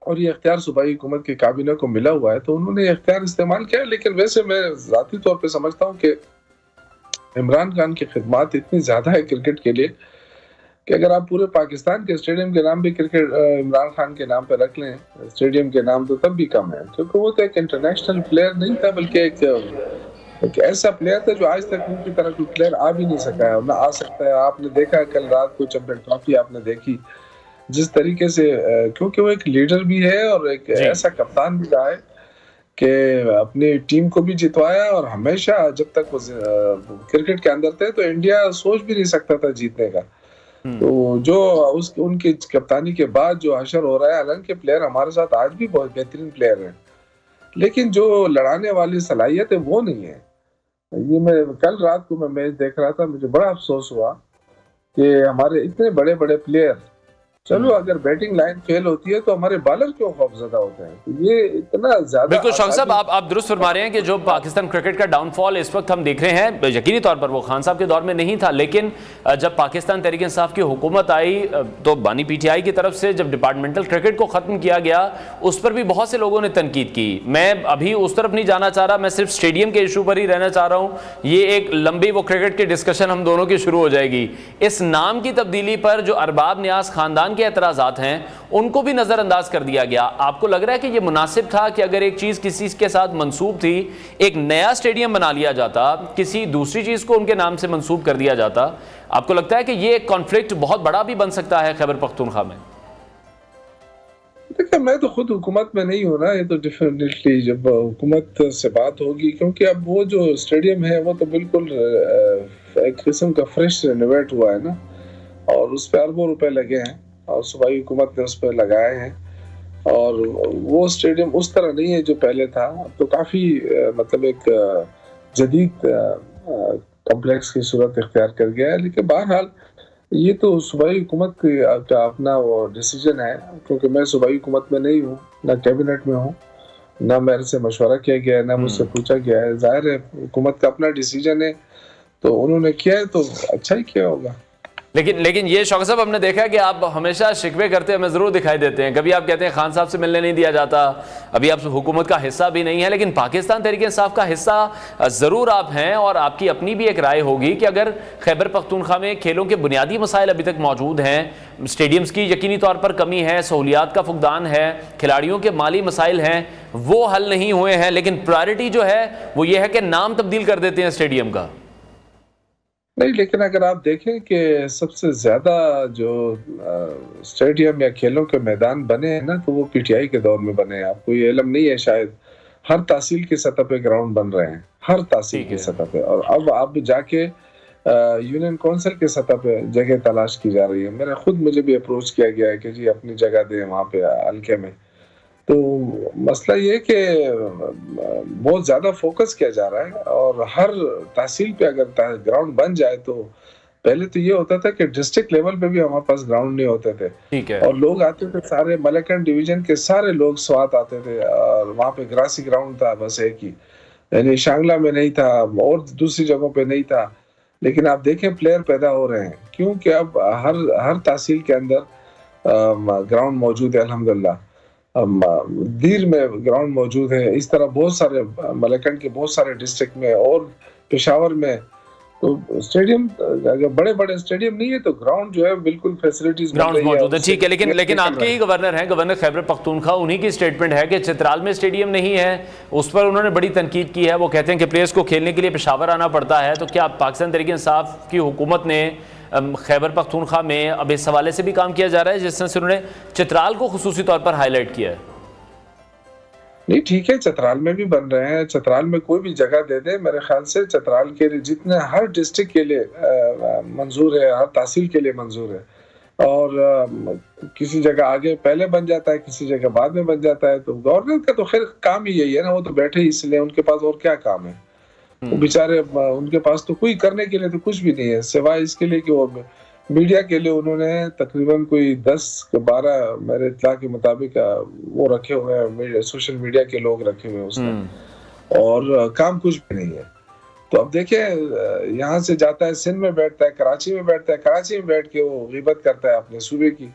और ये इख्तियार सूबाई हुकूमत की काबीना को मिला हुआ है, तो उन्होंने इख्तियार इस्तेमाल किया। लेकिन वैसे मैं ज़ाती तौर पे समझता हूँ कि इमरान खान की खिदमत इतनी ज़्यादा है क्रिकेट के लिए कि अगर आप पूरे पाकिस्तान के स्टेडियम के नाम भी क्रिकेट इमरान खान के नाम पे रख लें, स्टेडियम के नाम, तो तब भी कम है, क्योंकि वो तो एक इंटरनेशनल प्लेयर नहीं था, बल्कि एक ऐसा प्लेयर था जो आज तक उनकी तरह कोई प्लेयर आ भी नहीं सका है और ना आ सकता है। आपने देखा कल रात को चैंपियन ट्रॉफी आपने देखी जिस तरीके से, क्योंकि वो एक लीडर भी है और एक ऐसा कप्तान भी रहा है कि अपनी टीम को भी जितवाया, और हमेशा जब तक वो क्रिकेट के अंदर थे तो इंडिया सोच भी नहीं सकता था जीतने का। तो जो उनकी कप्तानी के बाद जो हशर हो रहा है, हालांकि प्लेयर हमारे साथ आज भी बहुत बेहतरीन प्लेयर हैं, लेकिन जो लड़ाने वाली सलाहियत है वो नहीं है। ये मैं कल रात को मैं मैच देख रहा था, मुझे बड़ा अफसोस हुआ कि हमारे इतने बड़े बड़े प्लेयर, चलो अगर बैटिंग लाइन फेल होती है तो हमारे बॉलर क्यों खौफजदा होते हैं, तो ये इतना ज्यादा। बिल्कुल शौकत साहब, आप दुरुस्त फरमा रहे हैं कि जो पाकिस्तान क्रिकेट का डाउनफॉल इस वक्त हम देख रहे हैं, यकीनी तौर पर वो खान साहब के दौर में नहीं था, लेकिन जब पाकिस्तान तहरीक इंसाफ की हुकूमत आई तो बानी पीटीआई की तरफ से जब डिपार्टमेंटल क्रिकेट को ख़त्म किया गया, उस पर भी बहुत से लोगों ने तनकीद की। मैं अभी उस तरफ नहीं जाना चाह रहा, मैं सिर्फ स्टेडियम के इशू पर ही रहना चाह रहा हूँ। ये एक लंबी वो क्रिकेट की डिस्कशन हम दोनों की शुरू हो जाएगी। इस नाम की तब्दीली पर जो अरबाब नियाज खानदान के एतराज़ात हैं उनको भी नजरअंदाज कर दिया गया। आपको लग रहा है कि यह मुनासिब था कि अगर एक चीज किसी के साथ मंसूब थी, एक नया स्टेडियम बना लिया जाता, किसी दूसरी चीज को उनके नाम से मंसूब कर दिया जाता? आपको लगता है कि यह कॉन्फ्लिक्ट बहुत बड़ा भी बन सकता है खैबर पख्तूनख्वा में? देखिए, मैं तो खुद हुकूमत में नहीं हूँ ना, ये तो डेफिनेटली जब हुकूमत से बात होगी, क्योंकि अब वो जो स्टेडियम है वो तो बिल्कुल एक किस्म का फ्रेश रेनोवेट हुआ है ना, और उस पर अरबों रुपए लगे हैं और सूबाई हुकूमत ने उस पर लगाए हैं, और वो स्टेडियम उस तरह नहीं है जो पहले था। तो काफ़ी मतलब एक जदीद कॉम्प्लेक्स की सूरत इख्तियार कर गया है। लेकिन बहरहाल ये तो सूबाई हुकूमत का अपना वो डिसीजन है, क्योंकि मैं सूबाई हुकूमत में नहीं हूँ, ना कैबिनेट में हूँ, ना मेरे से मशवरा किया गया है, ना मुझसे पूछा गया है। जाहिर है हुकूमत का अपना डिसीजन है, तो उन्होंने किया है तो अच्छा ही किया होगा। लेकिन ये शौकत साहब, हमने देखा है कि आप हमेशा शिकवे करते हमें ज़रूर दिखाई देते हैं। कभी आप कहते हैं खान साहब से मिलने नहीं दिया जाता, अभी आप हुकूमत का हिस्सा भी नहीं है, लेकिन पाकिस्तान तहरीक इंसाफ का हिस्सा ज़रूर आप हैं, और आपकी अपनी भी एक राय होगी कि अगर खैबर पख्तूनख्वा में खेलों के बुनियादी मसाइल अभी तक मौजूद हैं, स्टेडियम्स की यकीनी तौर पर कमी है, सहूलियात का फुकदान है, खिलाड़ियों के माली मसाइल हैं, वो हल नहीं हुए हैं, लेकिन प्रायोरिटी जो है वो ये है कि नाम तब्दील कर देते हैं स्टेडियम का। नहीं, लेकिन अगर आप देखें कि सबसे ज्यादा जो स्टेडियम या खेलों के मैदान बने हैं ना, तो वो पीटीआई के दौर में बने हैं। आपको ये इल्म नहीं है शायद, हर तहसील की सतह पे ग्राउंड बन रहे हैं, हर तहसील की सतह पे, और अब जाके यूनियन काउंसिल के सतह पे जगह तलाश की जा रही है। मुझे भी अप्रोच किया गया है कि जी अपनी जगह दें वहाँ पे हल्के में। तो मसला ये कि बहुत ज़्यादा फोकस किया जा रहा है, और हर तहसील पे अगर ग्राउंड बन जाए, तो पहले तो ये होता था कि डिस्ट्रिक्ट लेवल पे भी हमारे पास ग्राउंड नहीं होते थे। ठीक है। और लोग आते थे, सारे मलकन डिवीजन के सारे लोग स्वात आते थे, और वहाँ पे ग्रासी ग्राउंड था बस एक ही, यानी शांगला में नहीं था और दूसरी जगहों पे नहीं था। लेकिन आप देखें प्लेयर पैदा हो रहे हैं, क्योंकि अब हर तहसील के अंदर ग्राउंड मौजूद है अल्हम्दुलिल्लाह। दीर में ग्राउंड मौजूद है, इस तरह बहुत सारे मलकन के बहुत सारे डिस्ट्रिक्ट में और पेशावर में। तो स्टेडियम, अगर बड़े बड़े स्टेडियम नहीं है तो ग्राउंड जो है बिल्कुल फैसिलिटीज मौजूद है। ठीक है, लेकिन आपके ही गवर्नर हैं, गवर्नर खैबर पख्तूनख्वा, उन्हीं की स्टेटमेंट है कि चित्राल में स्टेडियम नहीं है। उस पर उन्होंने बड़ी तनकीद की है। वो कहते हैं कि प्लेयर्स को खेलने के लिए पेशावर आना पड़ता है। तो क्या पाकिस्तान तहरीक इंसाफ की हुकूमत ने खैबर पख्तूनख्वा में अब इस हवाले से भी काम किया जा रहा है, जिस तरह से उन्होंने चित्राल को खुसूसी तौर पर हाईलाइट किया है? नहीं, ठीक है, चतराल में भी बन रहे हैं। चतराल में कोई भी जगह दे दे, मेरे ख्याल से चतराल के लिए जितने हर डिस्ट्रिक्ट के लिए मंजूर है, हर तहसील के लिए मंजूर है। और किसी जगह आगे पहले बन जाता है, किसी जगह बाद में बन जाता है। तो गवर्नर का तो खैर काम ही यही है ना, वो तो बैठे ही इसलिए, उनके पास और क्या काम है। वो बेचारे, उनके पास तो कोई करने के लिए तो कुछ भी नहीं है, सिवाय इसके लिए कि वो मीडिया के लिए उन्होंने तकरीबन कोई 10-12 मेरे इत्तला के मुताबिक वो रखे हुए हैं, सोशल मीडिया के लोग रखे हुए हैं उसमें, और काम कुछ भी नहीं है। तो अब देखिए, यहाँ से जाता है सिंध में बैठता है, कराची में बैठता है, कराची में बैठ के वो गिबत करता है अपने सूबे की।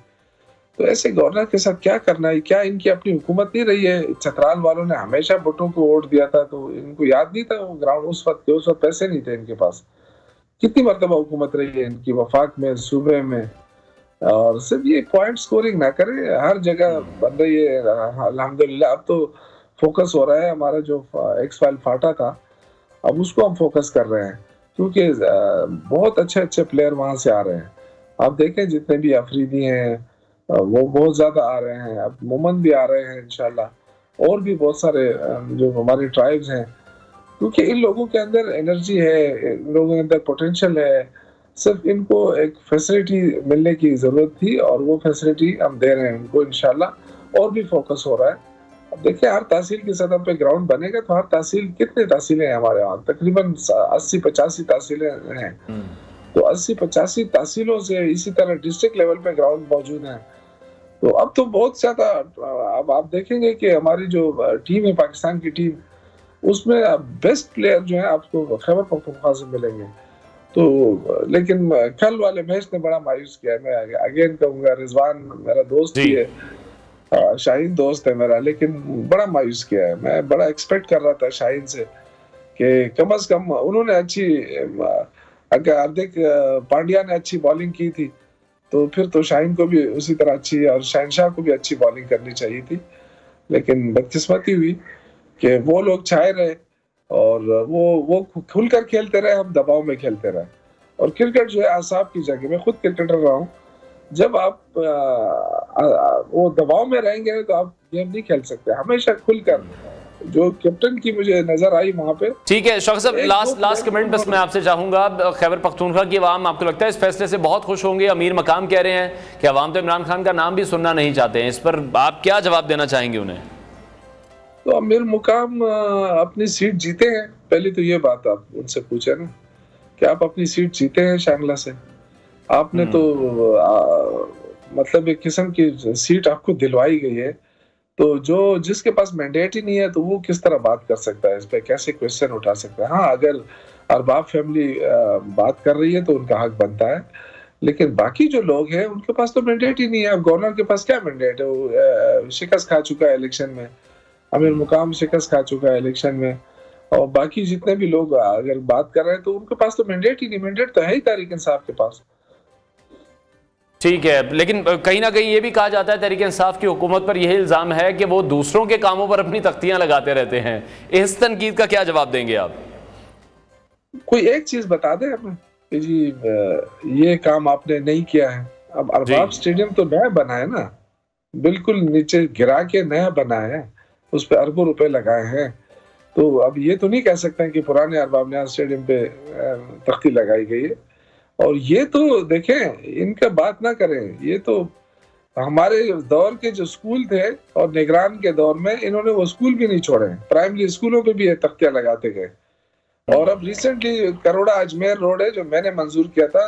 तो ऐसे गवर्नर के साथ क्या करना है? क्या इनकी अपनी हुकूमत नहीं रही है? चतराल वालों ने हमेशा भुट्टो को वोट दिया था, तो इनको याद नहीं था वो ग्राउंड उस वक्त पैसे नहीं थे इनके पास। कितनी मरतबा हुकूमत रही है इनकी वफाक में, सूबे में, और सिर्फ ये पॉइंट स्कोरिंग ना करे, हर जगह बन रही है। अल्हम्दुलिल्लाह अब तो फोकस हो रहा है, हमारा जो एक्स फाइल फाटा था अब उसको हम फोकस कर रहे हैं, क्योंकि बहुत अच्छे अच्छे प्लेयर वहां से आ रहे हैं। आप देखें जितने भी अफरीदी हैं वो बहुत ज्यादा आ रहे हैं, अब मोमन भी आ रहे हैं इंशाल्लाह, और भी बहुत सारे जो हमारे ट्राइब्स हैं, क्योंकि इन लोगों के अंदर एनर्जी है, इन लोगों के अंदर पोटेंशियल है। सिर्फ इनको एक फैसिलिटी मिलने की जरूरत थी और वो फैसिलिटी हम दे रहे हैं उनको इंशाल्लाह, और भी फोकस हो रहा है। अब देखिए हर तहसील की सतह पे ग्राउंड बनेगा तो हर तहसील, कितने तहसीलें हैं हमारे यहाँ? तकरीबन 80-85 तहसीलें हैं, तो 80-85 तहसीलों से इसी तरह डिस्ट्रिक्ट लेवल पे ग्राउंड मौजूद हैं। तो अब तो बहुत ज्यादा, अब आप देखेंगे कि हमारी जो टीम है पाकिस्तान की टीम, उसमें बेस्ट प्लेयर जो है आपको खैबर पख्तूनख्वा से मिलेंगे। तो लेकिन कल वाले मैच ने बड़ा मायूस किया है। मैं अगेन कहूंगा, रिजवान मेरा दोस्त ही है, शाहीन दोस्त है मेरा, लेकिन बड़ा मायूस किया है। मैं बड़ा एक्सपेक्ट कर रहा था शाहीन से कि कम से कम उन्होंने अच्छी, अगर हार्दिक पांड्या ने अच्छी बॉलिंग की थी तो फिर तो शाहीन को भी उसी तरह अच्छी, और शहनशाह को भी अच्छी बॉलिंग करनी चाहिए थी। लेकिन बदकिस्मती हुई कि वो लोग छाए रहे और वो खुलकर खेलते रहे, हम दबाव में खेलते रहे। और क्रिकेट जो है आसाब की जगह, मैं खुद क्रिकेटर रहा हूँ, जब आप वो दबाव में रहेंगे तो आप गेम नहीं खेल सकते। हमेशा खुलकर, जो कैप्टन की मुझे नजर आई वहां पे। ठीक है शौकत साहब, लास्ट कमेंट बस मैं आपसे चाहूंगा। खैबर पख्तूनख्वा की आवाम आपको लगता है इस फैसले से बहुत खुश होंगे? अमीर मकाम कह रहे हैं कि अवाम तो इमरान खान का नाम भी सुनना नहीं चाहते हैं, इस पर आप क्या जवाब देना चाहेंगे उन्हें? तो अमीर मुकाम अपनी सीट जीते हैं, पहले तो ये बात आप उनसे पूछे ना कि आप अपनी सीट जीते हैं शांगला से। आपने तो मतलब एक किस्म की सीट आपको दिलवाई गई है, तो जो जिसके पास मैंडेट ही नहीं है तो वो किस तरह बात कर सकता है, इस पे कैसे क्वेश्चन उठा सकता है? हाँ, अगर अरबाब फैमिली बात कर रही है तो उनका हक बनता है, लेकिन बाकी जो लोग हैं उनके पास तो मैंडेट ही नहीं है। अब गवर्नर के पास क्या मैंडेट है? वो शिकस्त खा चुका है इलेक्शन में, अमीर मुकाम शिकस्त खा चुका है इलेक्शन में, और बाकी जितने भी लोग अगर बात कर रहे हैं तो उनके पास तो मैंडेट ही नहीं। मैंडेट तो है ही तहरीक इंसाफ के पास। ठीक है, लेकिन कहीं ना कहीं ये भी कहा जाता है तहरीक इंसाफ की हुकूमत पर यही इल्ज़ाम है कि वो दूसरों के कामों पर अपनी तख्तियां लगाते रहते हैं। इस तनकीद का क्या जवाब देंगे आप? कोई एक चीज बता दें हमें कि जी ये काम आपने नहीं किया है। अब अरबाब स्टेडियम तो नया बना है ना, बिल्कुल नीचे गिरा के नया बना है, उस पर अरबों रुपए लगाए हैं। तो अब ये तो नहीं कह सकते हैं कि पुराने अरबाब नया स्टेडियम पे तख्ती लगाई गई है। और ये तो देखें, इनका बात ना करें, ये तो हमारे दौर के जो स्कूल थे और निगरान के दौर में इन्होंने वो स्कूल भी नहीं छोड़े, प्राइमरी स्कूलों पे भी ये तख्तियां लगाते गए। और अब रिसेंटली करोड़ा अजमेर रोड है जो मैंने मंजूर किया था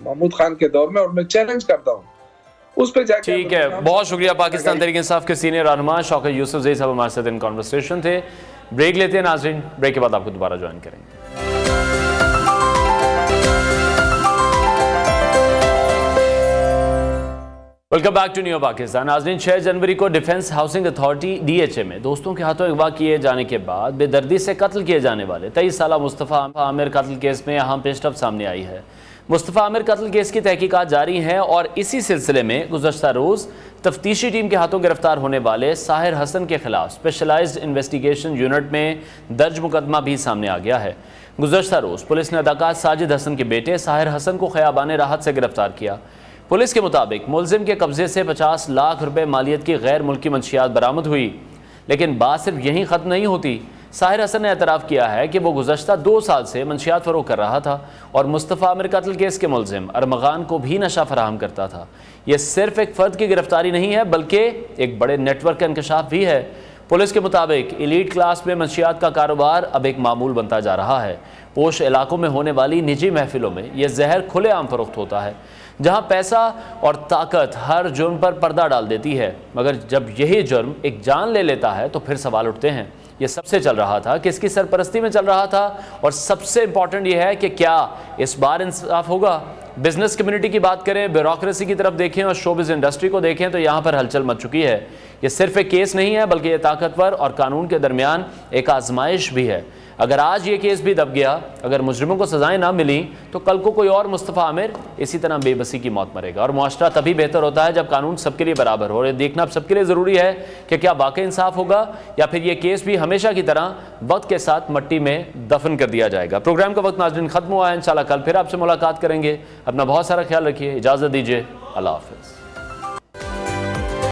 महमूद खान के दौर में, और मैं चैलेंज करता हूँ उस पे जाके। ठीक है, बहुत शुक्रिया। पाकिस्तान तहरीक इंसाफ के सीनियर रहनुमा शौकत यूसुफजई साहब हमारे साथ इन कॉन्वर्सेशन थे। ब्रेक लेते हैं नाजरीन, ब्रेक के बाद आपको दोबारा ज्वाइन करेंगे। Welcome back to new Pakistan. नाज़रीन, 6 जनवरी को डिफेंस हाउसिंग अथॉरिटी DHA में दोस्तों के हाथों अगवा किए जाने के बाद बेदर्दी से कत्ल किए जाने वाले 23 साला मुस्तफ़ा आमिर कत्ल केस में अहम पेशरफ्त सामने आई है। मुस्तफ़ा आमिर कत्ल केस की तहकीकात जारी हैं और इसी सिलसिले में गुज़श्ता रोज़ तफ्तीशी टीम के हाथों गिरफ्तार होने वाले साहिर हसन के खिलाफ स्पेशलाइज्ड इन्वेस्टिगेशन यूनिट में दर्ज मुकदमा भी सामने आ गया है। गुज़श्ता रोज़ पुलिस ने अदाकार साजिद हसन के बेटे साहिर हसन को ख़याबान राहत से गिरफ्तार किया। पुलिस के मुताबिक मुलजिम के कब्जे से 50 लाख रुपए मालियत की गैर मुल्की मंशियात बरामद हुई। लेकिन बात सिर्फ यहीं ख़त्म नहीं होती। साहिर हसन ने एतराफ़ किया है कि वो गुज़श्ता 2 साल से मंशियात फ़रोग़ कर रहा था और मुस्तफ़ा आमिर कत्ल केस के मुलजिम अरमगान को भी नशा फराहम करता था। यह सिर्फ एक फ़र्द की गिरफ्तारी नहीं है बल्कि एक बड़े नेटवर्क का इंकशाफ भी है। पुलिस के मुताबिक एलीट क्लास में मंशियात का कारोबार अब एक मामूल बनता जा रहा है। पोश इलाकों में होने वाली निजी महफिलों में यह जहर खुलेआम फ़रोख्त होता है, जहां पैसा और ताकत हर जुर्म पर पर्दा डाल देती है। मगर जब यही जुर्म एक जान ले लेता है तो फिर सवाल उठते हैं। ये सबसे चल रहा था, किसकी सरपरस्ती में चल रहा था, और सबसे इंपॉर्टेंट ये है कि क्या इस बार इंसाफ होगा। बिजनेस कम्युनिटी की बात करें, ब्यूरोक्रेसी की तरफ देखें और शोबिज़ इंडस्ट्री को देखें तो यहाँ पर हलचल मच चुकी है। ये सिर्फ एक केस नहीं है बल्कि ये ताकतवर और कानून के दरमियान एक आजमाइश भी है। अगर आज ये केस भी दब गया, अगर मुजरिमों को सजाएं ना मिली, तो कल को कोई और मुस्तफ़ा आमिर इसी तरह बेबसी की मौत मरेगा। और मुआशरा तभी बेहतर होता है जब कानून सबके लिए बराबर हो। और ये देखना अब सबके लिए ज़रूरी है कि क्या वाकई इंसाफ होगा या फिर ये केस भी हमेशा की तरह वक्त के साथ मट्टी में दफन कर दिया जाएगा। प्रोग्राम का वक्त नाज़रीन ख़त्म हुआ है। इंशाल्लाह कल फिर आपसे मुलाकात करेंगे। अपना बहुत सारा ख्याल रखिए, इजाज़त दीजिए, अल्लाह हाफ़िज़।